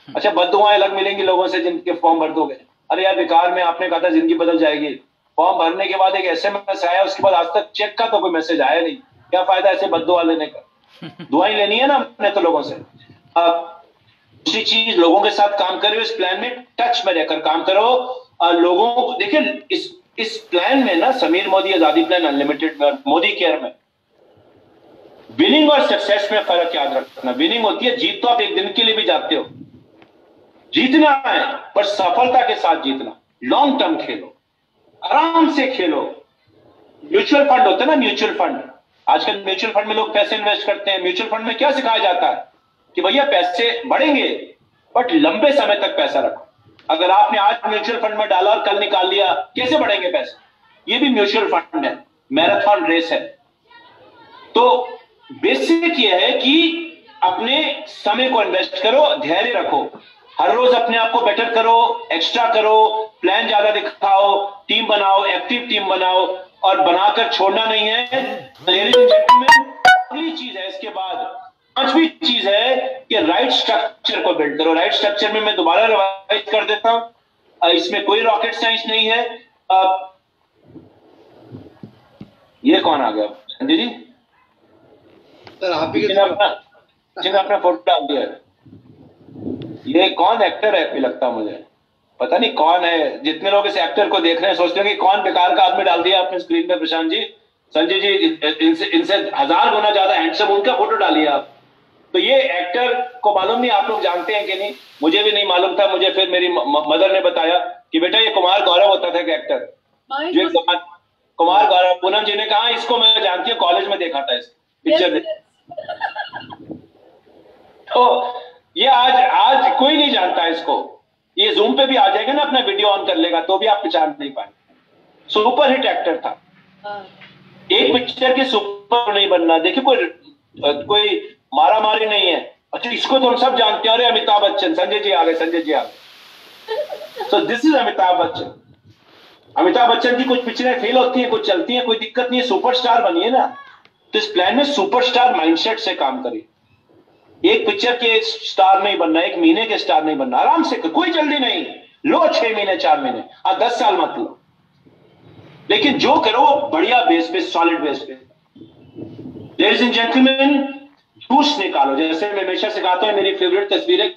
[SPEAKER 1] अच्छा, बद्दुआएं अलग मिलेंगी लोगों से जिनके फॉर्म भर दोगे। अरे यार बेकार में, आपने कहा था जिंदगी बदल जाएगी, फॉर्म भरने के बाद एक एसएमएस आया, उसके बाद आज तक चेक का तो कोई मैसेज आया नहीं। क्या फायदा ऐसे बद्दुआ लेने का, दुआएं लेनी है ना अपने तो लोगों से। दूसरी चीज, लोगों के साथ काम करो, इस प्लान में टच में रहकर काम करो। लोगों को देखिए, इस प्लान में ना, समीर मोदी आजादी प्लान अनलिमिटेड में, मोदी केयर में, विनिंग और सक्सेस में फर्क याद रखना। विनिंग होती है जीत, तो आप एक दिन के लिए भी जाते हो, जीतना है पर सफलता के साथ जीतना। लॉन्ग टर्म खेलो, आराम से खेलो। म्यूचुअल फंड होता है ना, म्यूचुअल फंड, आजकल म्यूचुअल फंड में लोग पैसे इन्वेस्ट करते हैं। म्यूचुअल फंड में क्या सिखाया जाता है कि भैया पैसे बढ़ेंगे बट लंबे समय तक पैसा रखो। अगर आपने आज म्यूचुअल फंड में डाला और कल निकाल लिया, कैसे बढ़ेंगे पैसे। ये भी म्यूचुअल फंड है, मैराथन रेस है। तो बेसिक ये है कि अपने समय को इन्वेस्ट करो, धैर्य रखो, हर रोज अपने आप को बेटर करो, एक्स्ट्रा करो, प्लान ज्यादा दिखाओ, टीम बनाओ, एक्टिव टीम बनाओ, और बनाकर छोड़ना नहीं है। लेडीज एंड जेंटलमैन, अगली चीज है इसके बाद, 5वीं चीज है कि राइट स्ट्रक्चर को बिल्ड करो। राइट स्ट्रक्चर में मैं दोबारा रिवाइज कर देता हूं, इसमें कोई रॉकेट साइंस नहीं है। ये कौन आ गया संजय जी?
[SPEAKER 2] सर आप ही
[SPEAKER 1] अपना फोटो डाल दिया है। ये कौन एक्टर है लगता मुझे, पता नहीं कौन है। जितने लोग इस एक्टर को देख रहे हैं सोचते हैं कि कौन बेकार का आदमी डाल दिया आपने स्क्रीन पे। प्रशांत जी, संजय जी, इनसे 1000 गुना ज्यादा हैंडसम उनका फोटो डालिए आप। तो ये एक्टर को मालूम नहीं, आप लोग जानते हैं कि नहीं, मुझे भी नहीं मालूम था। मुझे फिर मेरी मदर ने बताया कि बेटा ये कुमार गौरव होता था एक्टर, जो कुमार गौरव। पूनम जी ने कहा इसको मैं जानती हूँ, कॉलेज में देखा था इस पिक्चर में। तो ये आज कोई नहीं जानता इसको। ये जूम पे भी आ जाएगा ना, अपना वीडियो ऑन कर लेगा तो भी आप पहचान नहीं पाएंगे। सुपर हिट एक्टर था। एक पिक्चर के सुपर नहीं बनना। देखिए कोई मारा मारी नहीं है। अच्छा, इसको तो हम सब जानते हैं। अरे अमिताभ बच्चन, संजय जी आ गए, संजय जी आ गए। So this is Amitabh Bachchan. Amitabh Bachchan की कुछ पिक्चरें फेल होती हैं, कुछ चलती हैं, कोई दिक्कत नहीं है, सुपरस्टार बनिए ना। तो इस प्लान में सुपरस्टार माइंडसेट से काम करिए। एक पिक्चर के स्टार नहीं बनना, एक महीने के स्टार नहीं बनना, आराम से, कोई जल्दी नहीं। लो 6 महीने 4 महीने, 10 साल मत लो, लेकिन जो करो बढ़िया बेस पे, सॉलिड बेस पे। लेडीज एंड जेंटलमैन, जूस निकालो। जैसे मैं हमेशा सिखाता हूं, मेरी फेवरेट तस्वीर है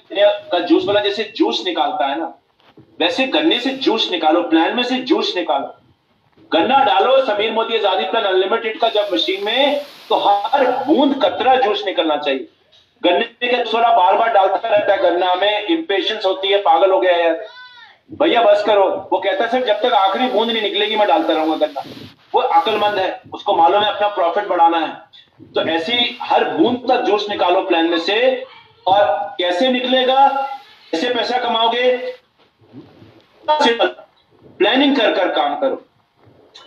[SPEAKER 1] का जूस वाला, जैसे जूस निकालता है ना, वैसे गन्ने से जूस निकालो, प्लान में से जूस निकालो। गन्ना डालो समीर मोदी आजादी प्लान अनलिमिटेड का जब मशीन में, तो हर बूंद कतरा जूस निकलना चाहिए। गन्ने का सोडा बार बार डालता रहता है गन्ना में, इंपेशेंस होती है, पागल हो गया यार, भैया बस करो। वो कहता है सर जब तक आखिरी बूंद नहीं निकलेगी मैं डालता रहूंगा गन्ना। वो अक्लमंद है, उसको मालूम है अपना प्रॉफिट बढ़ाना है। तो ऐसी हर बूंद तक जूस निकालो प्लान में से। और कैसे निकलेगा, कैसे पैसा कमाओगे, प्लानिंग कर कर काम करो,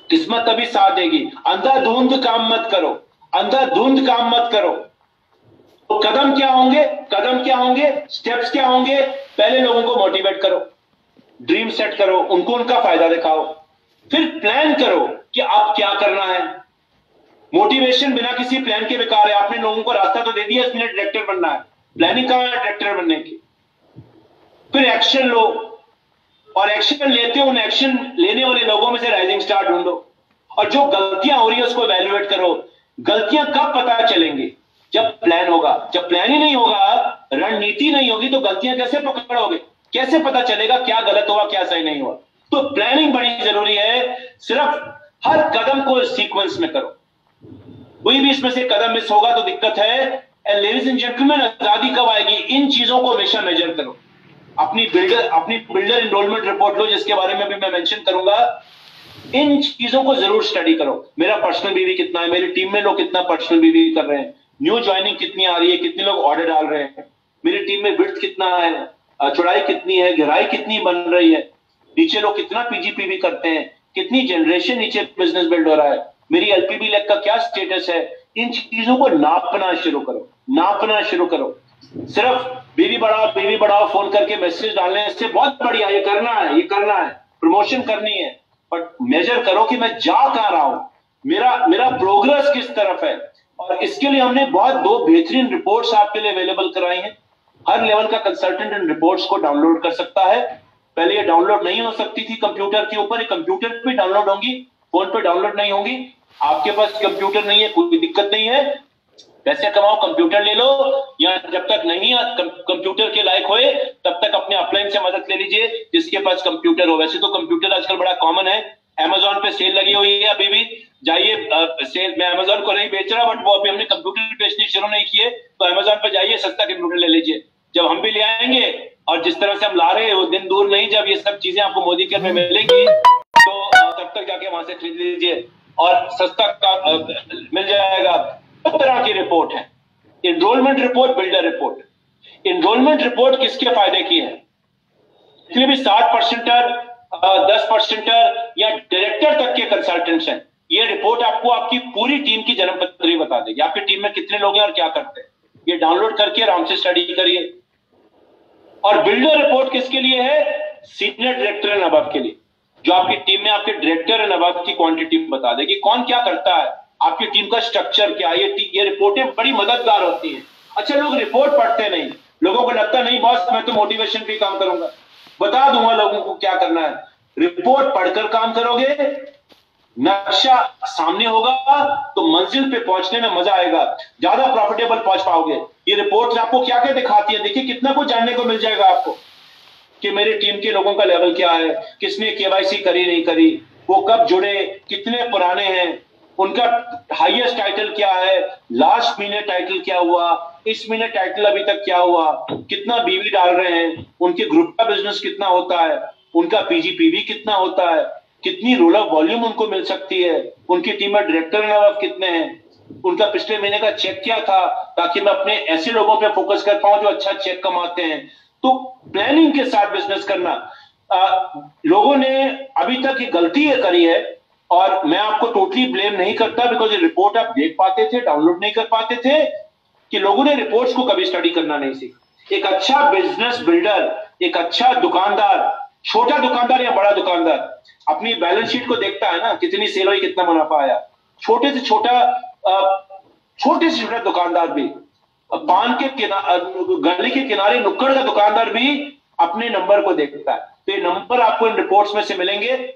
[SPEAKER 1] किस्मत तभी साथ देगी। अंधाधुंध काम मत करो, अंधाधुंध काम मत करो। तो कदम क्या होंगे, कदम क्या होंगे, स्टेप्स क्या होंगे? पहले लोगों को मोटिवेट करो, ड्रीम सेट करो, उनको उनका फायदा दिखाओ, फिर प्लान करो कि आप क्या करना है। मोटिवेशन बिना किसी प्लान के बेकार है। आपने लोगों को रास्ता तो दे दिया, इसमें डायरेक्टर बनना है, प्लानिंग कहां है डायरेक्टर बनने की? फिर एक्शन लो, और एक्शन लेते हो, उन एक्शन लेने वाले लोगों में से राइजिंग स्टार ढूंढो, और जो गलतियां हो रही है उसको इवैल्यूएट करो। गलतियां कब पता चलेंगी? जब प्लान होगा। जब प्लान ही नहीं होगा, रणनीति नहीं होगी, तो गलतियां कैसे पकड़ोगे? कैसे पता चलेगा क्या गलत हुआ क्या सही नहीं हुआ? तो प्लानिंग बड़ी जरूरी है। सिर्फ हर कदम को सीक्वेंस में करो, कोई भी इसमें से कदम मिस होगा तो दिक्कत है। एंड लेडीज एंड जेंटलमैन, आजादी कब आएगी? इन चीजों को हमेशा मेजर करो। अपनी बिल्डर एनरोलमेंट रिपोर्ट लो, जिसके बारे में भी मैं मेंशन करूंगा। इन चीजों को जरूर स्टडी करो। मेरा पर्सनल बीवी कितना है, मेरी टीम में लोग कितना पर्सनल बीवी कर रहे हैं, न्यू ज्वाइनिंग कितनी आ रही है, कितने लोग ऑर्डर डाल रहे हैं, मेरी टीम में विड्थ कितना है, चौड़ाई कितनी है, गहराई कितनी बन रही है, नीचे लोग कितना पीजीपीवी करते हैं, कितनी जनरेशन नीचे बिजनेस बिल्ड हो रहा है, मेरी एलपीबी लेग का क्या स्टेटस है। इन चीजों को नापना शुरू करो, नापना शुरू करो। सिर्फ बीवी बढ़ाओ फोन करके मैसेज डालने से बहुत बढ़िया, ये करना है, ये करना है, प्रमोशन करनी है, बट मेजर करो कि मैं जा कहां रहा हूं, मेरा प्रोग्रेस किस तरफ है। और इसके लिए हमने बहुत 2 बेहतरीन रिपोर्ट्स आपके लिए अवेलेबल कराई हैं। हर लेवल का कंसल्टेंट इन रिपोर्ट्स को डाउनलोड कर सकता है। पहले ये डाउनलोड नहीं हो सकती थी कंप्यूटर के ऊपर, ये कंप्यूटर पे डाउनलोड होंगी, फोन पे डाउनलोड नहीं होंगी। आपके पास कंप्यूटर नहीं है, कोई दिक्कत नहीं है, पैसे कमाओ, कंप्यूटर ले लो, या जब तक नहीं कंप्यूटर के लायक होए तब तक अपने अपलाइन से मदद ले लीजिए जिसके पास कंप्यूटर हो। वैसे तो कंप्यूटर आजकल बड़ा कॉमन है, अमेजोन पे सेल लगी हुई है, अभी भी जाइए सेल। मैं अमेजोन को नहीं बेच रहा, बट वो अभी हमने कंप्यूटर बेचने शुरू नहीं किए, तो अमेजोन पे जाइए, सस्ता कंप्यूटर ले लीजिए। जब हम भी ले आएंगे, और जिस तरह से हम ला रहे हैं वो दिन दूर नहीं जब ये सब चीजें आपको मोदी केयर में मिलेंगी, तो तब तक जाके वहां से खरीद लीजिए और सस्ता मिल जाएगा। दो तरह की रिपोर्ट है, enrolment report, builder report. Enrolment report किसके फायदे की है? इसलिए भी 60%, 10% या डायरेक्टर तक के कंसल्टेंट्स हैं। ये रिपोर्ट आपको आपकी पूरी टीम की जन्मपत्री बता देगी, आपकी टीम में कितने लोग हैं और क्या करते हैं। ये डाउनलोड करके आराम से स्टडी करिए। और बिल्डर रिपोर्ट किसके लिए है? सीनियर डायरेक्टर एंड अबव के लिए, जो आपकी टीम में आपके डायरेक्टर एंड अबव की क्वांटिटी बता देगी, कौन क्या करता है, आपकी टीम का स्ट्रक्चर क्या है। ये रिपोर्टें बड़ी मददगार होती हैं। अच्छा, लोग रिपोर्ट पढ़ते नहीं, लोगों को लगता नहीं बॉस मैं तो मोटिवेशन पे काम करूंगा। बता दूंगा लोगों को क्या करना है। रिपोर्ट पढ़कर काम करोगे, नक्शा सामने होगा, तो मंजिल पे पहुंचने में मजा आएगा, ज्यादा प्रॉफिटेबल पहुंच पाओगे। ये रिपोर्ट आपको क्या क्या दिखाती है, देखिए कितना कुछ जानने को मिल जाएगा आपको, कि मेरी टीम के लोगों का लेवल क्या है, किसने केवाईसी करी नहीं करी, वो कब जुड़े, कितने पुराने हैं, उनका हाईएस्ट टाइटल क्या है, लास्ट महीने टाइटल क्या हुआ, इस महीने टाइटल अभी तक क्या हुआ, कितना बीवी डाल रहे हैं, उनके ग्रुप का बिजनेस कितना होता है, उनका पीजीपीवी कितना होता है, कितनी रोल ऑफ वॉल्यूम उनको मिल सकती है, उनकी टीम में डायरेक्टर एंड कितने हैं, उनका पिछले महीने का चेक क्या था, ताकि मैं अपने ऐसे लोगों पे फोकस कर पाऊं जो अच्छा चेक कमाते हैं। तो प्लानिंग के साथ बिजनेस करना। लोगों ने अभी तक ये गलती करी है, और मैं आपको टोटली ब्लेम नहीं करता, बिकॉज ये रिपोर्ट आप देख पाते थे, डाउनलोड नहीं कर पाते थे, कि लोगों ने रिपोर्ट्स को कभी स्टडी करना नहीं सीखा। एक अच्छा बिजनेस बिल्डर, एक अच्छा दुकानदार छोटा दुकानदार या बड़ा दुकानदार अपनी बैलेंस शीट को देखता है ना, कितनी सेल हुई, कितना मुनाफा आया। छोटे से छोटा दुकानदार भी, पान के गली के किनारे नुक्कड़ का दुकानदार भी अपने नंबर को देखता है। तो ये नंबर आपको इन रिपोर्ट्स में से मिलेंगे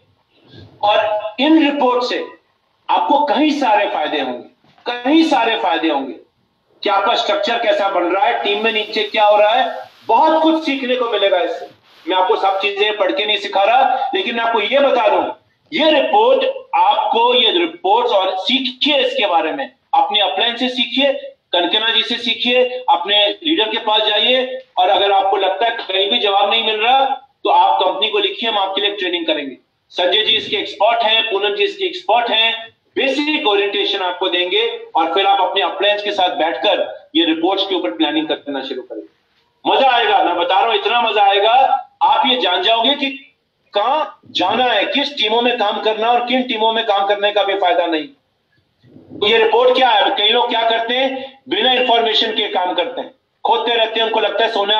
[SPEAKER 1] और इन रिपोर्ट से आपको कई सारे फायदे होंगे कि आपका स्ट्रक्चर कैसा बन रहा है, टीम में नीचे क्या हो रहा है, बहुत कुछ सीखने को मिलेगा इससे। मैं आपको सब चीजें पढ़ के नहीं सिखा रहा, लेकिन मैं आपको ये बता दूं, ये रिपोर्ट्स और सीखिए इसके बारे में, अपने अपलाइन से सीखिए, कनकना जी से सीखिए, अपने लीडर के पास जाइए, और अगर आपको लगता है कहीं भी जवाब नहीं मिल रहा तो आप कंपनी को लिखिए, हम आपके लिए ट्रेनिंग करेंगे। संजय जी इसके एक्सपर्ट हैं, पूनम जी इसके एक्सपर्ट हैं, बेसिक ओरिएंटेशन आपको देंगे और फिर आप अपने अपलाइंस के साथ बैठकर ये रिपोर्ट्स के ऊपर प्लानिंग करना शुरू करेंगे। मजा आएगा, मैं बता रहा हूं, इतना मजा आएगा, आप ये जान जाओगे कि कहां जाना है, किस टीमों में काम करना और किन टीमों में काम करने का भी फायदा नहीं। तो ये रिपोर्ट क्या है, कई लोग क्या करते हैं, बिना इंफॉर्मेशन के काम करते हैं, खोदते रहते हैं, उनको लगता है सोना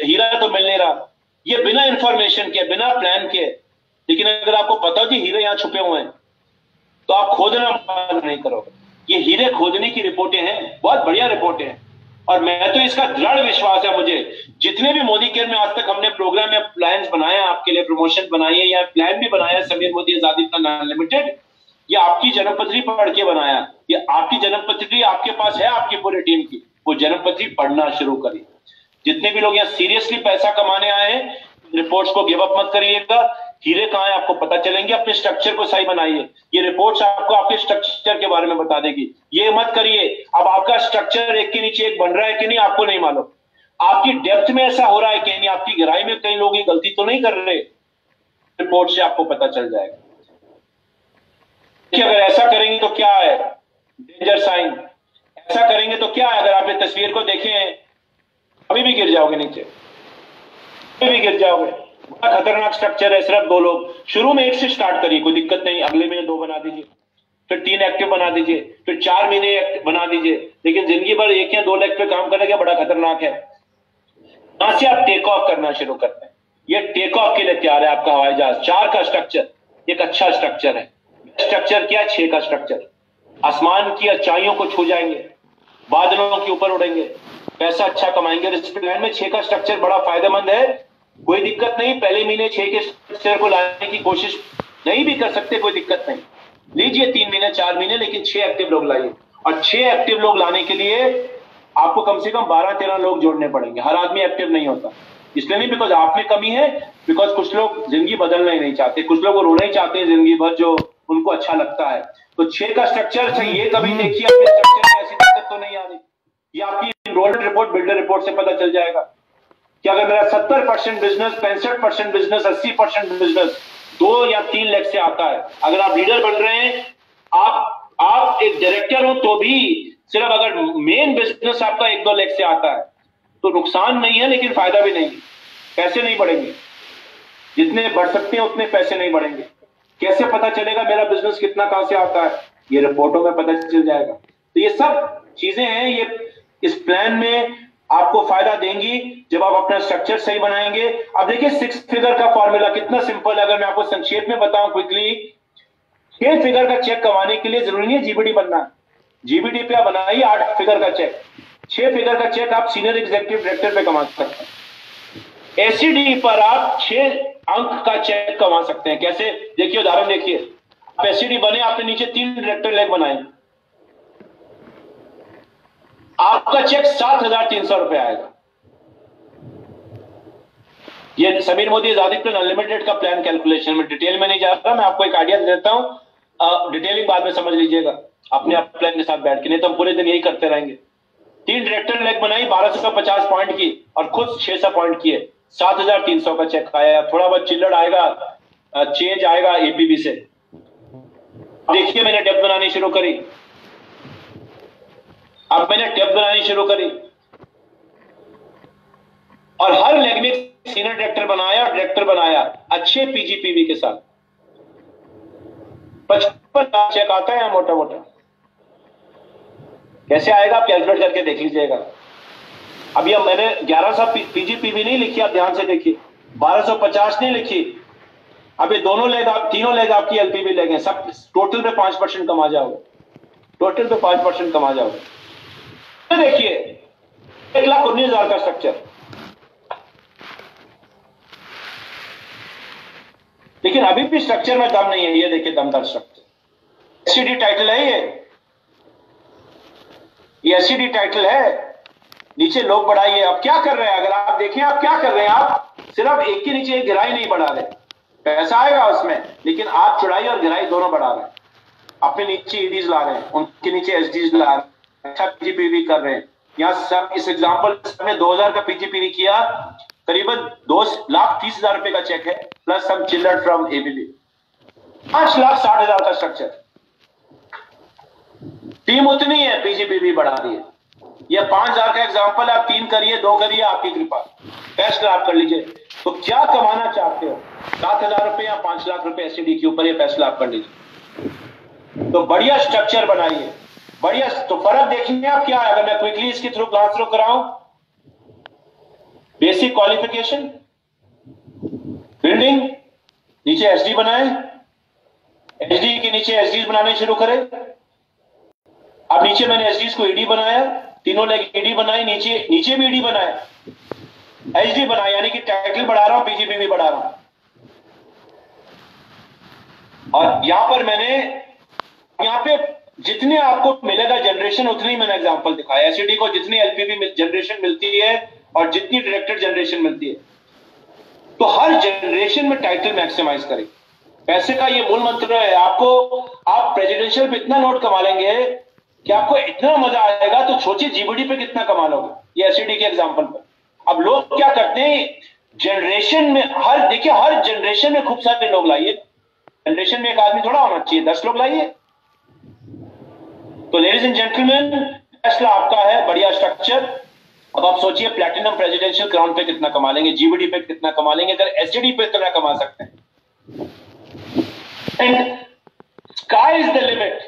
[SPEAKER 1] हीरा तो मिल नहीं रहा। ये बिना इंफॉर्मेशन के, बिना प्लान के। लेकिन अगर आपको पता हो कि हीरे यहां छुपे हुए हैं तो आप खोदना बंद नहीं करोगे। ये हीरे खोदने की रिपोर्टें हैं, बहुत बढ़िया रिपोर्टें हैं, और मैं तो इसका दृढ़ विश्वास है मुझे, जितने भी मोदी केयर में आज तक हमने प्रोग्राम या प्लान्स बनाए, आपके लिए प्रमोशन बनाई है या प्लान भी बनाया, समीर मोदी आजादी प्लान अनलिमिटेड, ये आपकी जन्मपत्री पढ़ के बनाया। ये आपकी जन्मपत्री आपके पास है, आपकी पूरी टीम की, वो जन्मपत्री पढ़ना शुरू करिए। जितने भी लोग यहाँ सीरियसली पैसा कमाने आए हैं, रिपोर्ट्स को गिव अप मत करिएगा। हीरे कहाँ है आपको पता चलेंगे, अपने स्ट्रक्चर को सही बनाइए। ये रिपोर्ट्स आपको आपके स्ट्रक्चर के बारे में बता देगी। ये मत करिए अब आपका स्ट्रक्चर एक के नीचे एक बन रहा है कि नहीं, आपको नहीं मालूम, आपकी डेप्थ में ऐसा हो रहा है कि नहीं, आपकी गहराई में कई लोग ये गलती तो नहीं कर रहे, रिपोर्ट से आपको पता चल जाएगा कि अगर ऐसा करेंगे तो क्या है, डेंजर साइन। ऐसा करेंगे तो क्या है, अगर आप ये तस्वीर को देखें, अभी भी गिर जाओगे नीचे, अभी भी गिर जाओगे। बड़ा खतरनाक स्ट्रक्चर है, सिर्फ 2 लोग। शुरू में 1 से स्टार्ट करिए, कोई दिक्कत नहीं, अगले महीने 2 बना दीजिए, फिर 3 एक्टिव बना दीजिए, फिर 4 महीने बना दीजिए, लेकिन जिंदगी भर 1 या 2 लेग पे काम करने का बड़ा खतरनाक है। यहां से आप टेक ऑफ करना शुरू करते हैं, ये टेक ऑफ के लिए तैयार है आपका हवाई जहाज। 4 का स्ट्रक्चर एक अच्छा स्ट्रक्चर है। स्ट्रक्चर क्या है, 6 का स्ट्रक्चर, आसमान की ऊंचाइयों को छू जाएंगे, बादलों के ऊपर उड़ेंगे, पैसा अच्छा कमाएंगे। इस प्लान में 6 का स्ट्रक्चर बड़ा फायदेमंद है, कोई दिक्कत नहीं। पहले महीने 6 के स्ट्रक्चर को लाने की कोशिश नहीं भी कर सकते, कोई दिक्कत नहीं, लीजिए 3 महीने 4 महीने, लेकिन 6 एक्टिव लोग लाइए। और 6 एक्टिव लोग लाने के लिए आपको कम से कम 12-13 लोग जोड़ने पड़ेंगे। हर आदमी एक्टिव नहीं होता, इसलिए नहीं बिकॉज आप में कमी है, बिकॉज कुछ लोग जिंदगी बदलना ही नहीं चाहते, कुछ लोग रोना ही चाहते हैं जिंदगी भर, जो उनको अच्छा लगता है। तो 6 का स्ट्रक्चर चाहिए, कभी देखिए अपने स्ट्रक्चर में ऐसी दिक्कत तो नहीं आ रही। ये आपकी एनरोलमेंट रिपोर्ट, बिल्डर रिपोर्ट से पता चल जाएगा कि अगर मेरा 70% बिजनेस, 65% बिजनेस, 80% बिजनेस 2 या 3 लाख से आता है। अगर आप लीडर बन रहे हैं, आप एक डायरेक्टर हो तो भी सिर्फ अगर मेन बिजनेस आपका 1-2 लाख से आता है तो नुकसान नहीं है, लेकिन फायदा भी नहीं, पैसे नहीं बढ़ेंगे, जितने बढ़ सकते हैं उतने पैसे नहीं बढ़ेंगे। कैसे पता चलेगा मेरा बिजनेस कितना कहां से आता है, ये रिपोर्टों में पता चल जाएगा। तो ये सब चीजें हैं, ये इस प्लान में आपको फायदा देंगी जब आप अपना स्ट्रक्चर सही बनाएंगे। अब देखिए 6 फिगर का फॉर्मूला कितना सिंपल है, अगर मैं आपको संक्षेप में बताऊं क्विकली। 6 फिगर का चेक कमाने के लिए जरूरी नहीं है जीबीडी बनना, जीबीडी पे आप बनाइए 8 फिगर का चेक। 6 फिगर का चेक आप सीनियर एग्जीक्यूटिव डायरेक्टर पे कमा सकते हैं। एसीडी पर आप 6 अंक का चेक कमा सकते हैं। कैसे, देखिए उदाहरण देखिए, आप एसीडी बने, आपने नीचे 3 डायरेक्टर लेग बनाए, आपका चेक 7,300 रुपए आएगा। ये समीर मोदी आजादी प्लान अनलिमिटेड का प्लान कैलकुलेशन में डिटेल में नहीं जा रहा, मैं आपको एक आइडिया देता हूं, डिटेलिंग बाद में समझ लीजिएगा अपने आप प्लान के साथ बैठ के, नहीं तो हम पूरे दिन यही करते रहेंगे। 3 डायरेक्टर लेग बनाई 1250 पॉइंट की और खुद 600 पॉइंट किए, 7,300 का चेक आया। थोड़ा बहुत चिल्लड़ आएगा, चेंज आएगा एपीबी से। देखिए मैंने डेप्थ बनानी शुरू करी, अब मैंने डेप्थ बनानी शुरू करी और हर लेग में सीनियर डायरेक्टर बनाया और डायरेक्टर बनाया अच्छे पीजीपीवी के साथ। 55 लाख चेक आता है मोटा मोटा, कैसे आएगा आप कैलकुलेट करके देख लीजिएगा। अब ये मैंने 1100 पीजीपीवी नहीं लिखी, आप ध्यान से देखिए, 1250 नहीं लिखी। अब ये दोनों लेग, आप तीनों लेग आपकी एलपीबी लेग हैं, सब टोटल पे 5% कमा जाओगे, टोटल पे 5% कमा जाओगे। तो देखिए 1,19,000 का स्ट्रक्चर, लेकिन अभी भी स्ट्रक्चर में दम नहीं है। ये देखिए दमदार स्ट्रक्चर, एससीडी टाइटल है ये एससीडी टाइटल है। नीचे लोग बढ़ाइए। अब क्या कर रहे हैं, अगर आप देखें आप क्या कर रहे हैं, आप सिर्फ एक के नीचे एक गिराई नहीं बढ़ा रहे, पैसा आएगा उसमें, लेकिन आप चौड़ाई और गिराई दोनों बढ़ा रहे हैं। अपने नीचे ईडीज ला रहे हैं, उनके नीचे एसडीज ला रहे हैं, अच्छा पीजीपीवी कर रहे हैं। यहाँ सब इस एग्जाम्पल में 2000 का पीजीपीवी किया, करीबन 2,30,000 रुपए का चेक है, प्लस सम चिल्लर फ्रॉम एबीबी, 5,60,000 का स्ट्रक्चर। टीम उतनी है, पीजीपीवी बढ़ा दी है। ये 5,000 का एग्जाम्पल, आप 3 करिए, 2 करिए, आपकी कृपा, फैसला आप कर लीजिए। तो क्या कमाना चाहते हो, 7,000 रुपए या 5 लाख रुपए एससीडी के ऊपर, ये फैसला आप कर लीजिए। तो बढ़िया स्ट्रक्चर बनाइए, बढ़िया। तो फर्क देखेंगे आप क्या है, अगर मैं क्विकली इसके थ्रू क्लास थ्रू कराऊं, बेसिक क्वालिफिकेशन, बिल्डिंग, नीचे एसडी बनाए, एसडी के नीचे एसडी बनाने शुरू करें। अब नीचे मैंने एसडी को ईडी बनाया, तीनों लेग ईडी बनाई, नीचे भी ईडी बनाया, एचडी बनाया, यानी कि टाइटल बढ़ा रहा हूं, पीजीपी भी बढ़ा रहा हूं। और यहां पर मैंने, यहां पे जितने आपको मिलेगा जनरेशन, उतनी मैंने एग्जांपल दिखाया। एसईडी को जितनी एलपीबी जनरेशन मिलती है और जितनी डायरेक्टेड जनरेशन मिलती है, तो हर जनरेशन में टाइटल मैक्सिमाइज करें। पैसे का ये मूल मंत्र है। आप प्रेसिडेंशियल पे इतना नोट कमा लेंगे कि आपको इतना मजा आएगा, तो सोचिए जीबीडी पे कितना कमा लोगे, ये एसईडी के एग्जांपल पर। अब लोग क्या करते हैं, जनरेशन में हर जनरेशन में खूब सारे लोग लाइए। जनरेशन में एक आदमी थोड़ा होना चाहिए, 10 लोग लाइए। तो लेडीज एंड जेंटलमैन, फैसला आपका है, बढ़िया स्ट्रक्चर। अब आप सोचिए प्लैटिनम प्रेसिडेंशियल क्राउन पे कितना कमा लेंगे, जीबीडी पे कितना कमा लेंगे, अगर एसजीडी पे इतना कमा सकते हैं। And sky is the limit,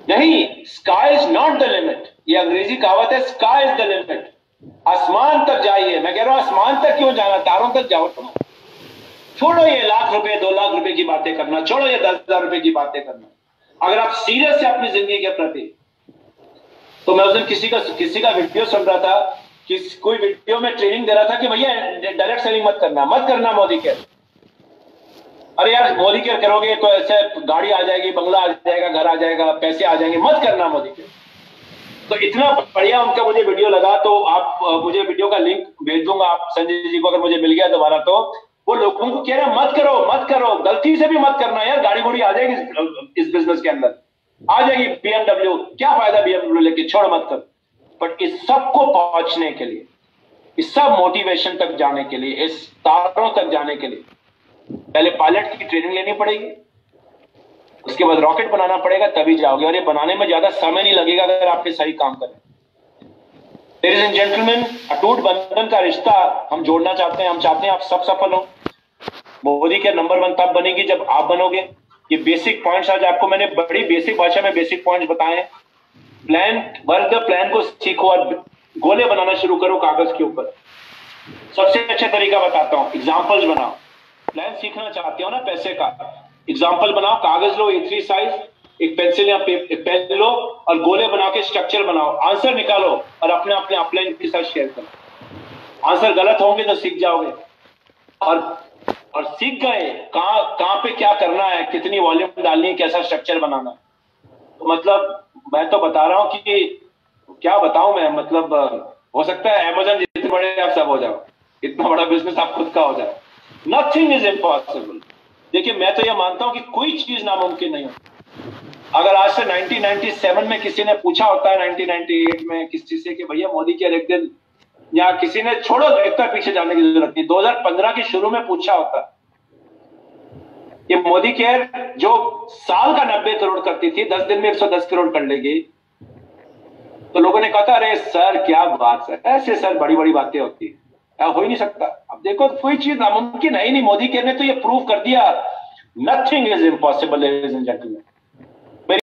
[SPEAKER 1] नहीं, sky is not the limit. ये अंग्रेजी कहावत है, स्काई इज द लिमिट। आसमान तक जाइए। मैं कह रहा हूं आसमान तक क्यों जाना, तारों तक जाओ। छोड़ो ये लाख रुपए 2 लाख रुपए की बातें करना, छोड़ो ये 10,000 रुपए की बातें करना। अगर आप सीरियस है अपनी जिंदगी के प्रति, तो मैं उस दिन किसी का वीडियो सुन रहा था कि कोई वीडियो में ट्रेनिंग दे रहा था कि भैया डायरेक्ट सेलिंग मत करना मोदी केयर। अरे यार मोदी केयर करोगे तो ऐसे गाड़ी आ जाएगी, बंगला आ जाएगा, घर आ जाएगा, पैसे आ जाएंगे, मत करना मोदी केयर। तो इतना बढ़िया उनका मुझे वीडियो लगा, तो आप मुझे वीडियो का लिंक भेज दूंगा, आप संजय जी को, अगर मुझे मिल गया दोबारा। तो वो लोगों को कह रहे हैं मत करो, गलती से भी मत करना यार, गाड़ी घोड़ी आ जाएगी इस बिजनेस के अंदर, आ जाएगी BMW, क्या फायदा BMW लेके, छोड़ मत कर। बट इस सब को पहुंचने के लिए, इस सब मोटिवेशन तक जाने के लिए, इस तारों तक जाने के लिए पहले पायलट की ट्रेनिंग लेनी पड़ेगी, उसके बाद रॉकेट बनाना पड़ेगा, तभी जाओगे। और ये बनाने में ज्यादा समय नहीं लगेगा अगर आपने सही काम करें। लेडीज एंड जेंटलमैन, अटूट बंधन का रिश्ता हम जोड़ना चाहते हैं। हम चाहते हैं आप सब सफल हो। मोदी के नंबर 1 तब बनेगी जब आप बनोगे। ये बेसिक पॉइंट्स आज आपको मैंने बड़ी बेसिक भाषा में बेसिक पॉइंट्स बताए। वर्क द प्लान को सीखो और गोले बनाना शुरू करो कागज के ऊपर। सबसे अच्छा तरीका बताता हूं, एग्जाम्पल्स बनाओ। प्लान सीखना चाहते हो ना पैसे का, एग्जाम्पल बनाओ, कागज लो A3 साइज, एक पेंसिल या पेन लो और गोले बना के स्ट्रक्चर बनाओ, आंसर निकालो और अपने अपलाइन के साथ शेयर करो। आंसर गलत होंगे तो सीख जाओगे, और सीख गए कहां पे क्या करना है, कितनी वॉल्यूम डालनी है, कैसा स्ट्रक्चर बनाना। तो मतलब मैं तो बता रहा हूं कि क्या बताऊं मैं, मतलब हो सकता है अमेज़न जितने बड़े आप सब हो जाओ, इतना बड़ा बिजनेस आप खुद का हो जाए। Nothing is impossible. देखिए मैं तो यह मानता हूं कि कोई चीज नामुमकिन नहीं है। अगर आज से 1997 में किसी ने पूछा होता है, 1998 में किसी से कि भैया मोदी केयर एक दिन, या किसी ने, छोड़ो इतना पीछे जाने की जरूरत नहीं, 2015 के शुरू में पूछा होता ये मोदी केयर जो साल का 90 करोड़ करती थी 10 दिन में 110 करोड़ कर लेगी, तो लोगों ने कहा था अरे सर क्या बात है, ऐसे सर बड़ी बड़ी बातें होती है, हो ही नहीं सकता। अब देखो कोई चीज नामुमकिन है ही नहीं। मोदी केयर ने तो ये प्रूव कर दिया, nothing is impossible ladies and gentleman.